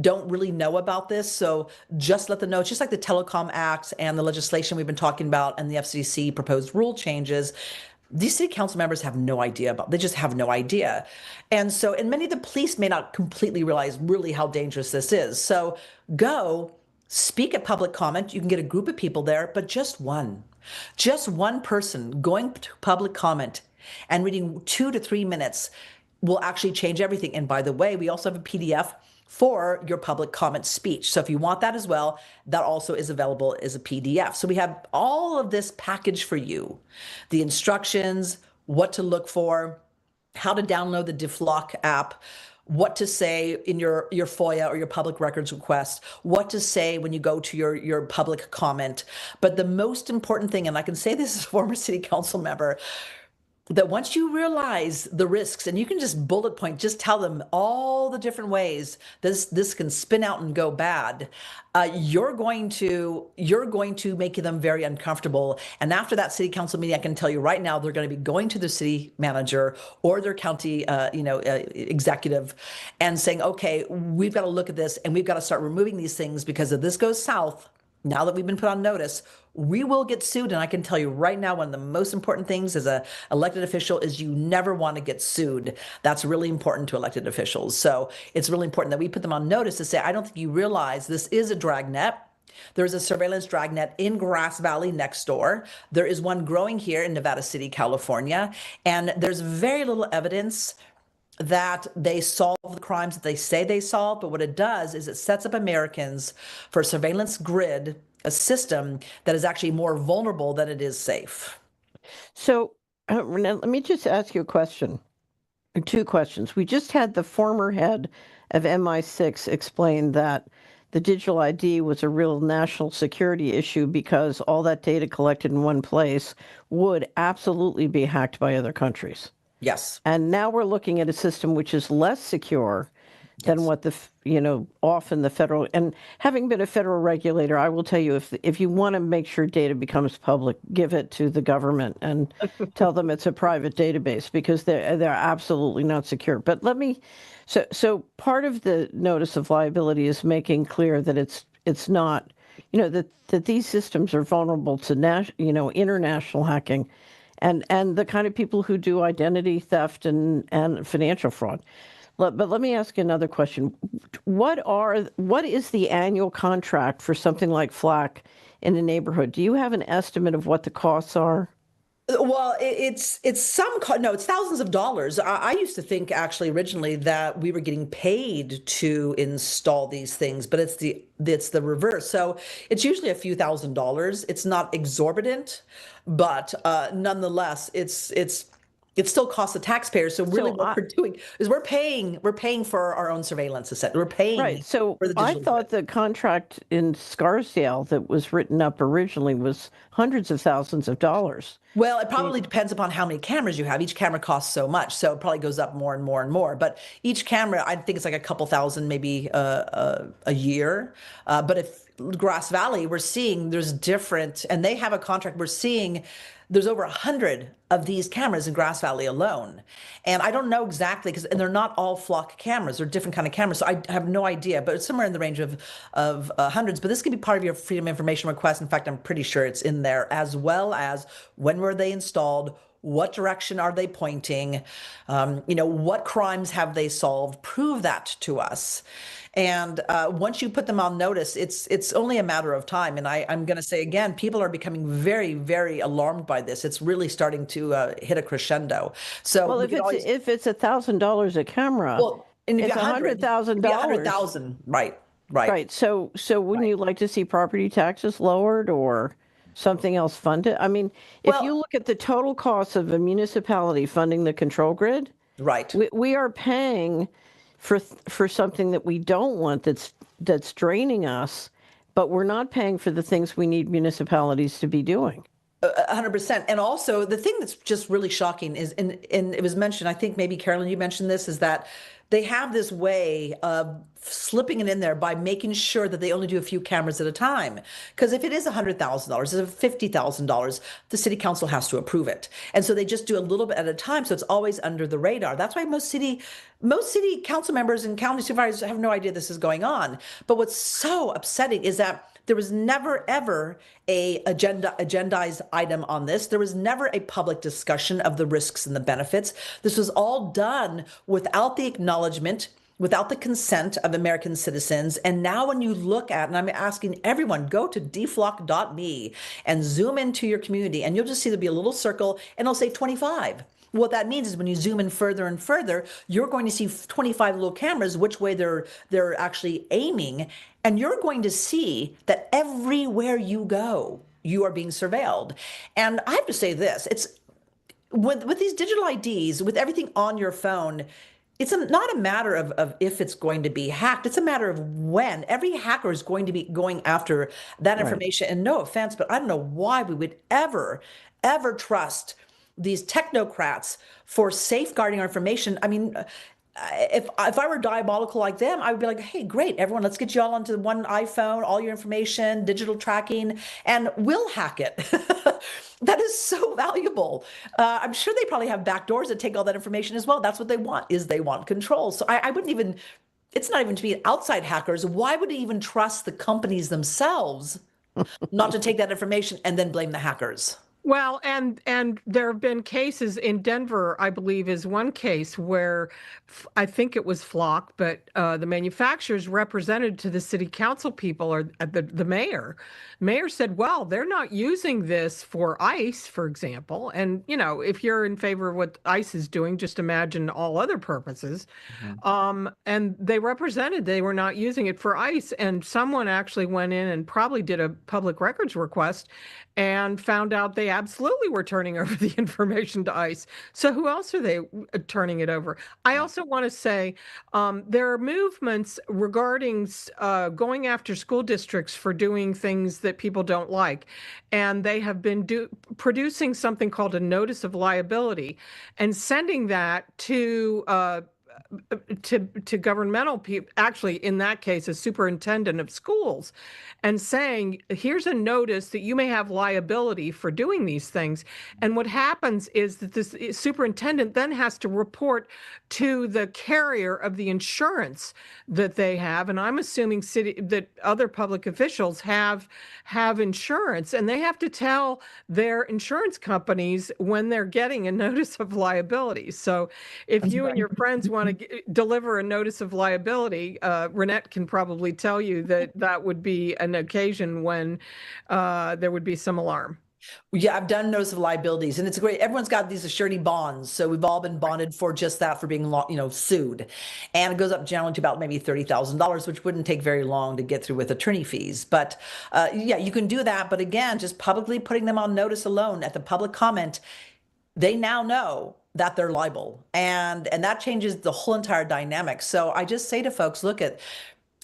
don't really know about this. So just let them know. It's just like the Telecom Act and the legislation we've been talking about and the FCC proposed rule changes. These city council members have no idea about, they just have no idea. And many of the police may not completely realize really how dangerous this is. So go speak at public comment. You can get a group of people there, but just one person going to public comment and reading 2 to 3 minutes will actually change everything. And by the way, we also have a PDF for your public comment speech. So if you want that as well, that also is available as a PDF. So we have all of this package for you, the instructions, what to look for, how to download the DFLOC app, what to say in your FOIA or your public records request, what to say when you go to your public comment. But the most important thing, and I can say this as a former city council member, that once you realize the risks, and you can just bullet point, just tell them all the different ways this can spin out and go bad, you're going to make them very uncomfortable. And after that city council meeting, I can tell you right now, they're going to be going to the city manager or their county executive and saying, okay, we've got to look at this and we've got to start removing these things, because if this goes south, now that we've been put on notice, we will get sued. And I can tell you right now, one of the most important things as an elected official is you never want to get sued. That's really important to elected officials. So it's really important that we put them on notice to say, I don't think you realize this is a dragnet. There's a surveillance dragnet in Grass Valley next door. There is one growing here in Nevada City, California. And there's very little evidence that they solve the crimes that they say they solve. But what it does is it sets up Americans for a surveillance grid, a system that is actually more vulnerable than it is safe. So, Renee, let me just ask you a question, two questions. We just had the former head of MI6 explain that the digital ID was a real national security issue because all that data collected in one place would absolutely be hacked by other countries. Yes. And now we're looking at a system which is less secure than what often the federal, and having been a federal regulator, I will tell you, if you want to make sure data becomes public, give it to the government and tell them it's a private database, because they're absolutely not secure. But so part of the notice of liability is making clear that it's not, that these systems are vulnerable to international hacking. And the kind of people who do identity theft and financial fraud. But let me ask you another question. What is the annual contract for something like FLAC in a neighborhood? Do you have an estimate of what the costs are? Well, it's thousands of dollars. I used to think actually originally that we were getting paid to install these things, but it's the reverse. So it's usually a few $1,000s. It's not exorbitant, but nonetheless, it still costs the taxpayers. So really, what we're doing is we're paying for our own surveillance. We're paying. Right. So for the I thought the contract in Scarsdale that was written up originally was hundreds of thousands of dollars. Well, it probably depends upon how many cameras you have. Each camera costs so much, so it probably goes up more and more and more. But each camera, I think it's like a couple thousand, maybe a year. But if Grass Valley, we're seeing there's different, and they have a contract. We're seeing there's over 100 of these cameras in Grass Valley alone. And I don't know exactly, and they're not all flock cameras. They're different kind of cameras. So I have no idea, but it's somewhere in the range of hundreds. But this can be part of your freedom of information request. In fact, I'm pretty sure it's in there, as well as when were they installed, what direction are they pointing, what crimes have they solved, prove that to us. And once you put them on notice, it's only a matter of time. And I'm going to say again, people are becoming very, very alarmed by this. It's really starting to hit a crescendo. So well, if it's $1,000 a camera, well, and it's $100,000. $100,000, right? Right. So wouldn't you like to see property taxes lowered or something else funded? I mean, if you look at the total cost of a municipality funding the control grid, right, we are paying for something that we don't want, that's draining us, but we're not paying for the things we need municipalities to be doing. 100%. And also the thing that's just really shocking is, and it was mentioned, I think maybe Carolyn, you mentioned this, is that they have this way of slipping it in there by making sure that they only do a few cameras at a time. Because if it is $100,000, if it's $50,000, the city council has to approve it. And so they just do a little bit at a time. So it's always under the radar. That's why most city council members and county supervisors have no idea this is going on. But what's so upsetting is that there was never, ever a agendized item on this. There was never a public discussion of the risks and the benefits. This was all done without the acknowledgement, without the consent of American citizens. And now when you look at, and I'm asking everyone, go to dflock.me and zoom into your community, and you'll just see there'll be a little circle and it'll say 25. what that means is when you zoom in further and further, you're going to see 25 little cameras, which way they're actually aiming. And you're going to see that everywhere you go, you are being surveilled. And I have to say this, it's with these digital IDs, with everything on your phone, it's not a matter of if it's going to be hacked. It's a matter of when. Every hacker is going to be going after that information. And no offense, but I don't know why we would ever trust these technocrats for safeguarding our information. I mean, if I were diabolical like them, I would be like, hey, great, everyone, let's get you all onto one iPhone, all your information, digital tracking, and we'll hack it. That is so valuable. I'm sure they probably have back doors that take all that information as well. That's what they want, is they want control. So I wouldn't even, it's not even to be outside hackers. Why would they even trust the companies themselves not to take that information and then blame the hackers? Well, and there have been cases in Denver, I believe, is one case where I think it was Flock, but the manufacturers represented to the city council people or the mayor. Mayor said, well, they're not using this for ICE, for example. And, you know, if you're in favor of what ICE is doing, just imagine all other purposes. And they represented they were not using it for ICE. And someone actually went in and probably did a public records request and found out they absolutely were turning over the information to ICE. So who else are they turning it over? I also want to say there are movements regarding going after school districts for doing things that people don't like. And they have been producing something called a notice of liability and sending that to governmental people, actually in that case a superintendent of schools, and saying, here's a notice that you may have liability for doing these things. And what happens is that this superintendent then has to report to the carrier of the insurance that they have, and I'm assuming that other public officials have insurance, and they have to tell their insurance companies when they're getting a notice of liability. So if you and your friends want to deliver a notice of liability, Renette can probably tell you that would be an occasion when there would be some alarm. Yeah, I've done notice of liabilities, and it's great. Everyone's got these surety bonds, so we've all been bonded for just that, for being, sued, and it goes up generally to about maybe $30,000, which wouldn't take very long to get through with attorney fees. But yeah, you can do that. But again, just publicly putting them on notice alone at the public comment, they now know that they're liable, and that changes the whole entire dynamic. So I just say to folks,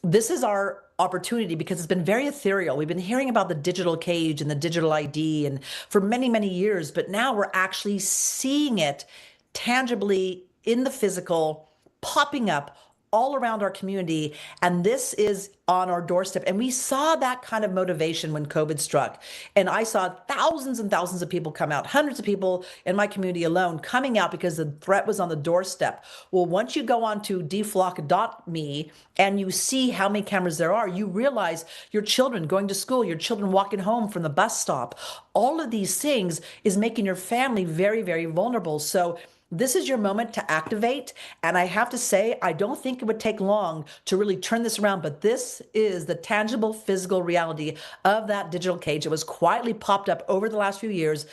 this is our opportunity, because it's been very ethereal. We've been hearing about the digital cage and the digital ID and for many, many years, but now we're actually seeing it tangibly in the physical, popping up all around our community. And this is on our doorstep. And we saw that kind of motivation when COVID struck. And I saw thousands and thousands of people come out, hundreds of people in my community alone coming out because the threat was on the doorstep. Well, once you go on to deflock.me and you see how many cameras there are, you realize your children going to school, your children walking home from the bus stop, all of these things is making your family very, very vulnerable. So this is your moment to activate. And I have to say, I don't think it would take long to really turn this around, but this is the tangible physical reality of that digital cage. It was quietly popped up over the last few years.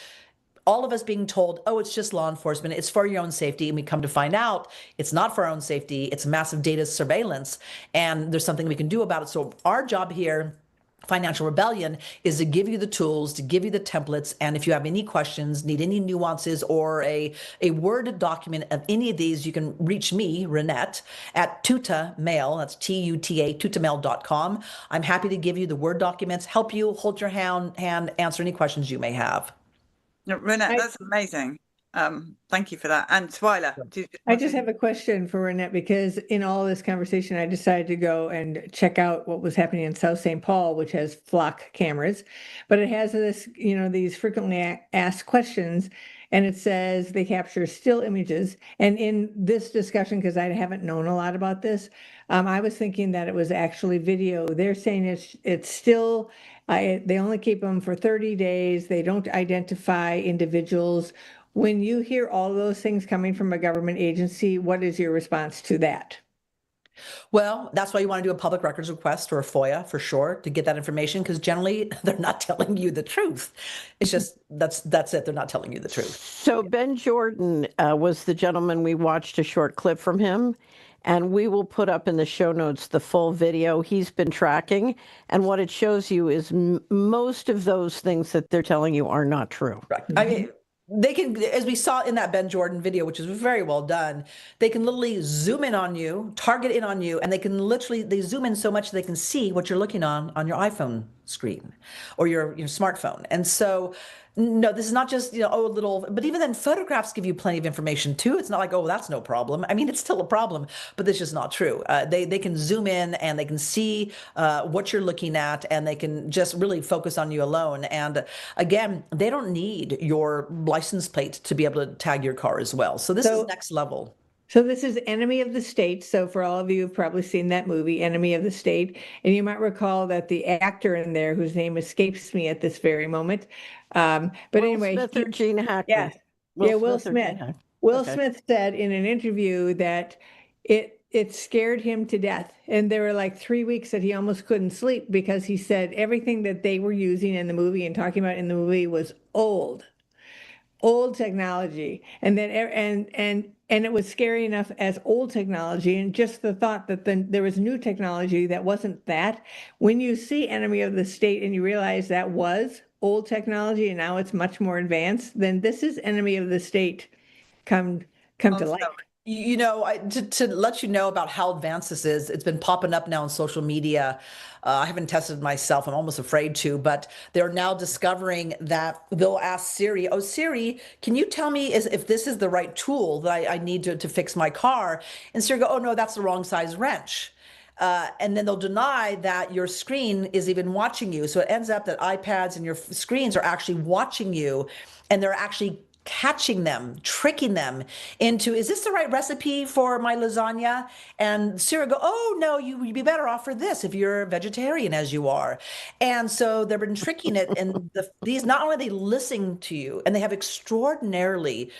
All of us being told, oh, it's just law enforcement, it's for your own safety. And we come to find out it's not for our own safety, it's massive data surveillance. And there's something we can do about it. So our job here, Financial Rebellion, is to give you the tools, to give you the templates. And if you have any questions, need any nuances or a Word document of any of these, you can reach me, Renette, at tutamail, that's Tuta, tutamail.com. I'm happy to give you the Word documents, help you, hold your hand, answer any questions you may have. No, Renette, that's amazing. Thank you for that. And Twyla, I just have a question for Renette, because in all this conversation, I decided to go and check out what was happening in South St. Paul, which has flock cameras, but it has this, these frequently asked questions, and it says they capture still images. And in this discussion, because I haven't known a lot about this, I was thinking that it was actually video. They're saying it's still, they only keep them for 30 days. They don't identify individuals. When you hear all those things coming from a government agency, what is your response to that? Well, that's why you want to do a public records request or a FOIA for sure to get that information, because generally they're not telling you the truth. It's just that's it. They're not telling you the truth. So Ben Jordan was the gentleman. We watched a short clip from him, and we will put up in the show notes the full video he's been tracking. And what it shows you is most of those things that they're telling you are not true. Correct. I mean, they can, as we saw in that Ben Jordan video, which is very well done, they can literally zoom in on you, target in on you, and they can literally, they zoom in so much they can see what you're looking on your iPhone screen or your smartphone. And so, no, this is not just, oh, a little, but even then photographs give you plenty of information too. It's not like, oh, that's no problem. I mean, it's still a problem, but this is not true. They can zoom in and they can see what you're looking at, and they can just really focus on you alone. And again, they don't need your license plate to be able to tag your car as well. So this is next level. So this is Enemy of the State. So for all of you who've probably seen that movie, Enemy of the State, and you might recall that the actor in there, whose name escapes me at this very moment, but Will anyway, Smith or Gene Hackman? yeah, Will Smith. Will Smith said in an interview that it scared him to death, and there were like 3 weeks that he almost couldn't sleep because he said everything that they were using in the movie and talking about in the movie was old technology, and then and it was scary enough as old technology, and just the thought that then there was new technology that wasn't that. When you see Enemy of the State and you realize that was old technology and now it's much more advanced, then this is Enemy of the State come to life. To let you know about how advanced this is, it's been popping up now on social media. I haven't tested myself. I'm almost afraid to, but they're now discovering that they'll ask Siri, oh, Siri, can you tell me if this is the right tool that I need to fix my car? And Siri go, oh, no, that's the wrong size wrench. And then they'll deny that your screen is even watching you. So it ends up that iPads and your screens are actually watching you, and they're actually catching them, tricking them into, is this the right recipe for my lasagna? And Siri go, oh, no, you'd be better off for this if you're a vegetarian as you are. And so they've been tricking it. And these, not only are they listening to you, and they have extraordinarily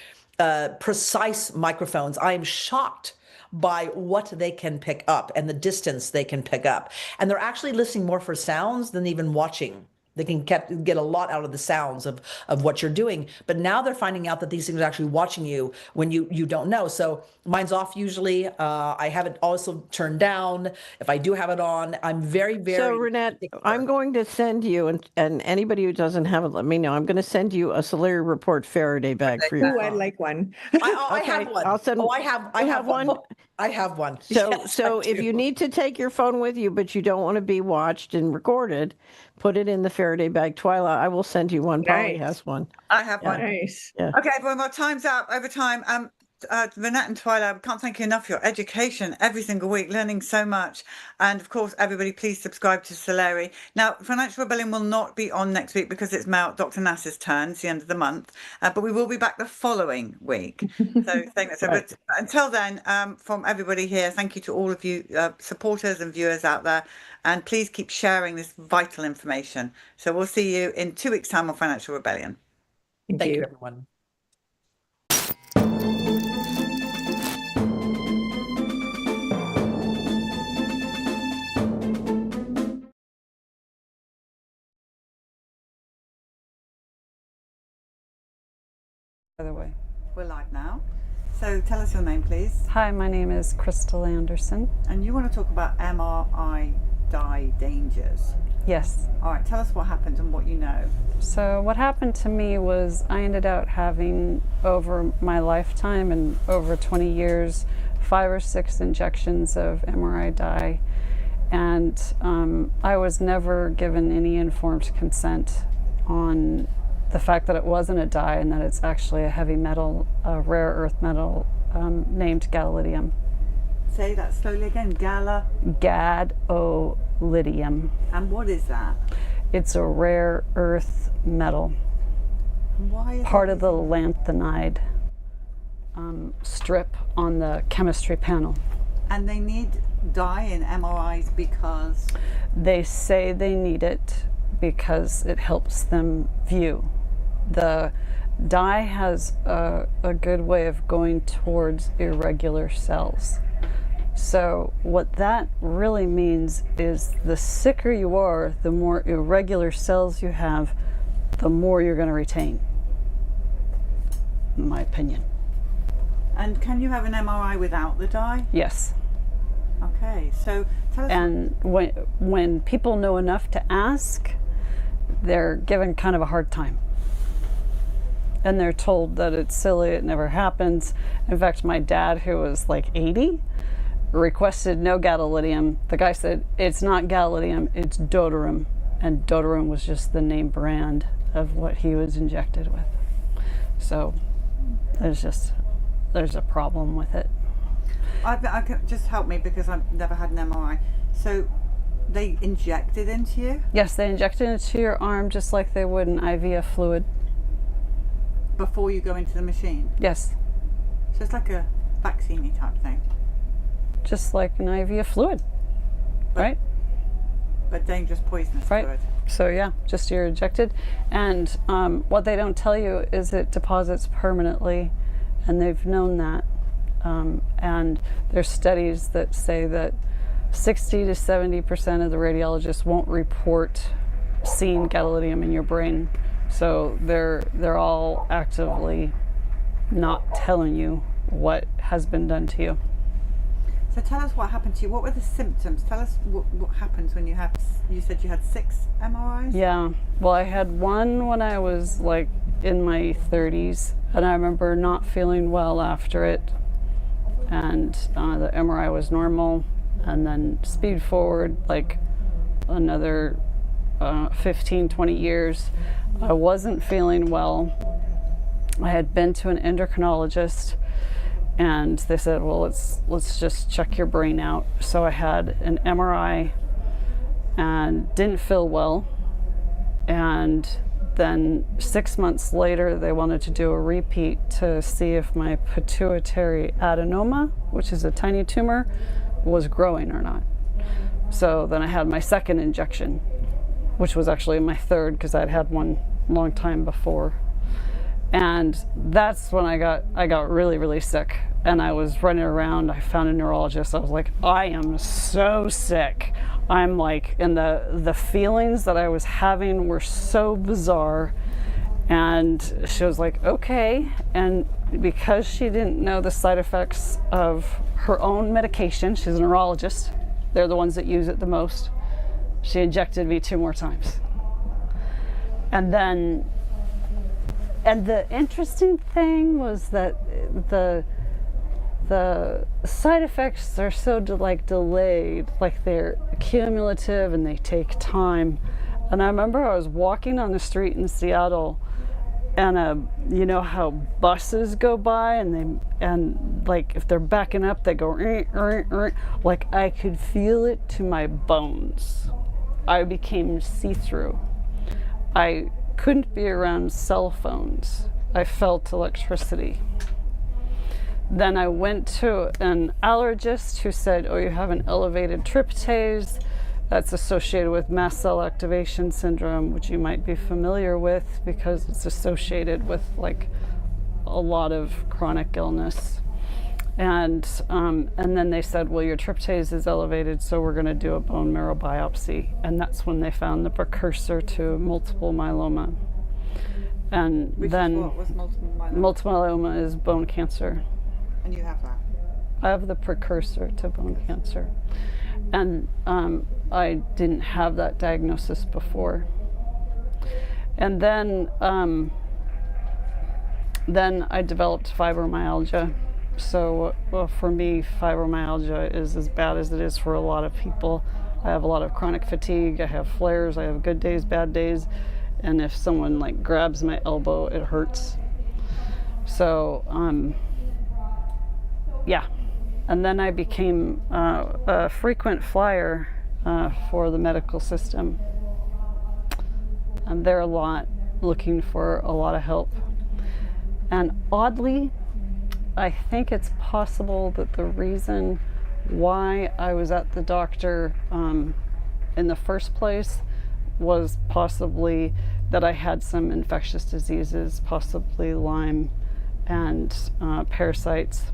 precise microphones. I am shocked by what they can pick up and the distance they can pick up. And they're actually listening more for sounds than even watching. They can get a lot out of the sounds of what you're doing. But now they're finding out that these things are actually watching you when you don't know. So mine's off usually. I have it also turned down. If I do have it on, I'm very. So Renette, I'm going to send you, and anybody who doesn't have it, let me know. I'm going to send you a Solari Report Faraday bag for you. Oh, I'd like one. I have one. I'll send. I have one. I have one. So, Yes, so if you need to take your phone with you, but you don't want to be watched and recorded, put it in the Faraday bag. Twyla, I will send you one. Polly has one. I have one. Nice. Yeah. Okay, everyone, our time's up over time. Renette and Twyla, I can't thank you enough for your education every single week, learning so much. And of course, everybody, please subscribe to Solari. Now, Financial Rebellion will not be on next week because it's Dr. Nass's turn. It's the end of the month. But we will be back the following week. So, but until then, from everybody here, thank you to all of you supporters and viewers out there. And please keep sharing this vital information. So we'll see you in 2 weeks' time on Financial Rebellion. Thank you, everyone. Other way. We're live now. So tell us your name, please. Hi, my name is Crystal Anderson. And you want to talk about MRI dye dangers. Yes. All right, tell us what happened and what you know. So what happened to me was I ended up having, over my lifetime and over 20 years, 5 or 6 injections of MRI dye. And I was never given any informed consent on the fact that it wasn't a dye and that it's actually a heavy metal, a rare earth metal named gadolinium. Say that slowly again. Gadolinium. And what is that? It's a rare earth metal. Why is part of the lanthanide strip on the chemistry panel. And they need dye in MRIs because? They say they need it because it helps them view. The dye has a good way of going towards irregular cells. So what that really means is the sicker you are, the more irregular cells you have, the more you're going to retain, in my opinion. And can you have an MRI without the dye? Yes. Okay, so tell us. And when people know enough to ask, they're given kind of a hard time. And they're told that it's silly, it never happens. In fact, my dad, who was like 80, requested no gadolinium. The guy said, it's not gadolinium, it's dotarum. And dotarum was just the name brand of what he was injected with. So there's a problem with it. I just help me because I've never had an MRI. So they inject it into you? Yes, they inject it into your arm just like they would an IV fluid. Before you go into the machine? Yes. So it's like a vaccine-y type thing? Just like an IV fluid, right? But dangerous, poisonous fluid. So yeah, just you're injected. And what they don't tell you is it deposits permanently, and they've known that. And there's studies that say that 60 to 70% of the radiologists won't report seeing gadolinium in your brain. So they're all actively not telling you what has been done to you. So tell us what happened to you. What were the symptoms? Tell us what happens when you said you had 6 MRIs? Yeah, well, I had one when I was like in my 30s, and I remember not feeling well after it. And the MRI was normal, and then speed forward like another 15, 20 years. I wasn't feeling well. I had been to an endocrinologist, and they said, well, let's just check your brain out. So I had an MRI and didn't feel well. And then 6 months later, they wanted to do a repeat to see if my pituitary adenoma, which is a tiny tumor, was growing or not. So then I had my second injection, which was actually my third because I'd had one long time before. And that's when I got really, really sick. And I was running around. I found a neurologist. I was like, I am so sick. I'm like, and the feelings that I was having were so bizarre. And she was like, okay. And because she didn't know the side effects of her own medication, she's a neurologist, they're the ones that use it the most, she injected me 2 more times. And the interesting thing was that the side effects are so delayed, like they're cumulative and they take time. And I remember I was walking on the street in Seattle, and you know how buses go by and like if they're backing up, they go like I could feel it to my bones. I became see-through. I couldn't be around cell phones. I felt electricity. Then I went to an allergist who said, oh, you have an elevated tryptase. That's associated with mast cell activation syndrome, which you might be familiar with because it's associated with like a lot of chronic illness. And then they said, well, your tryptase is elevated, so we're going to do a bone marrow biopsy. And that's when they found the precursor to multiple myeloma. And Which then is what? What's multiple myeloma? Multiple myeloma is bone cancer. And you have that? I have the precursor to bone cancer. And I didn't have that diagnosis before. And then I developed fibromyalgia. So for me, fibromyalgia is as bad as it is for a lot of people. I have a lot of chronic fatigue. I have flares. I have good days, bad days. And if someone like grabs my elbow, it hurts. So, yeah. And then I became a frequent flyer for the medical system. And they're a lot looking for a lot of help. And oddly, I think it's possible that the reason why I was at the doctor in the first place was possibly that I had some infectious diseases, possibly Lyme and parasites.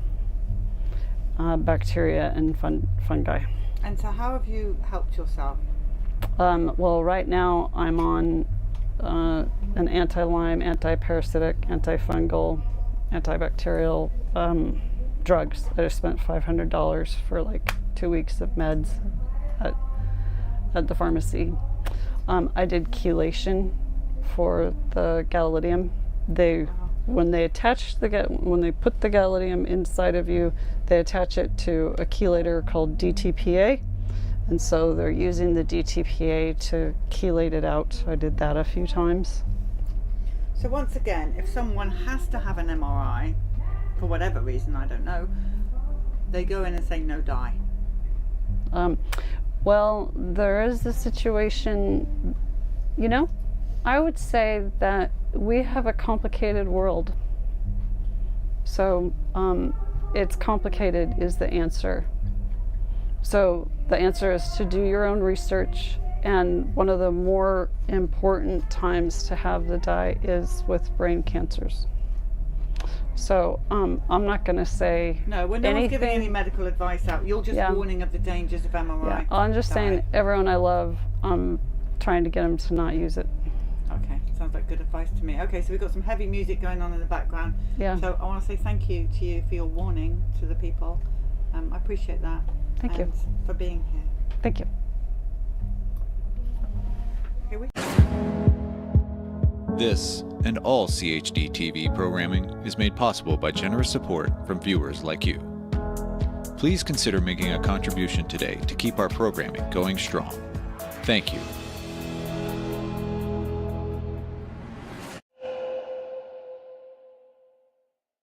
bacteria and fungi. And so how have you helped yourself? Well, right now I'm on an anti-Lyme, anti-parasitic, antifungal, antibacterial drugs. I just spent $500 for like 2 weeks of meds at the pharmacy. I did chelation for the gadolinium. When they put the gadolinium inside of you, they attach it to a chelator called DTPA. And so they're using the DTPA to chelate it out. I did that a few times. So once again, if someone has to have an MRI, for whatever reason, I don't know, they go in and say no dye. Well, there is the situation, I would say that we have a complicated world. So it's complicated is the answer. So the answer is to do your own research, and one of the more important times to have the dye is with brain cancers. So I'm not going to say no, we're not giving any medical advice out. You're just warning of the dangers of MRI. Yeah, I'm just saying everyone I love, I'm trying to get them to not use it. Okay, sounds like good advice to me. Okay, so we've got some heavy music going on in the background. Yeah. So I want to say thank you to you for your warning to the people. I appreciate that. Thank you for being here. Thank you. Okay, This and all CHD TV programming is made possible by generous support from viewers like you. Please consider making a contribution today to keep our programming going strong. Thank you.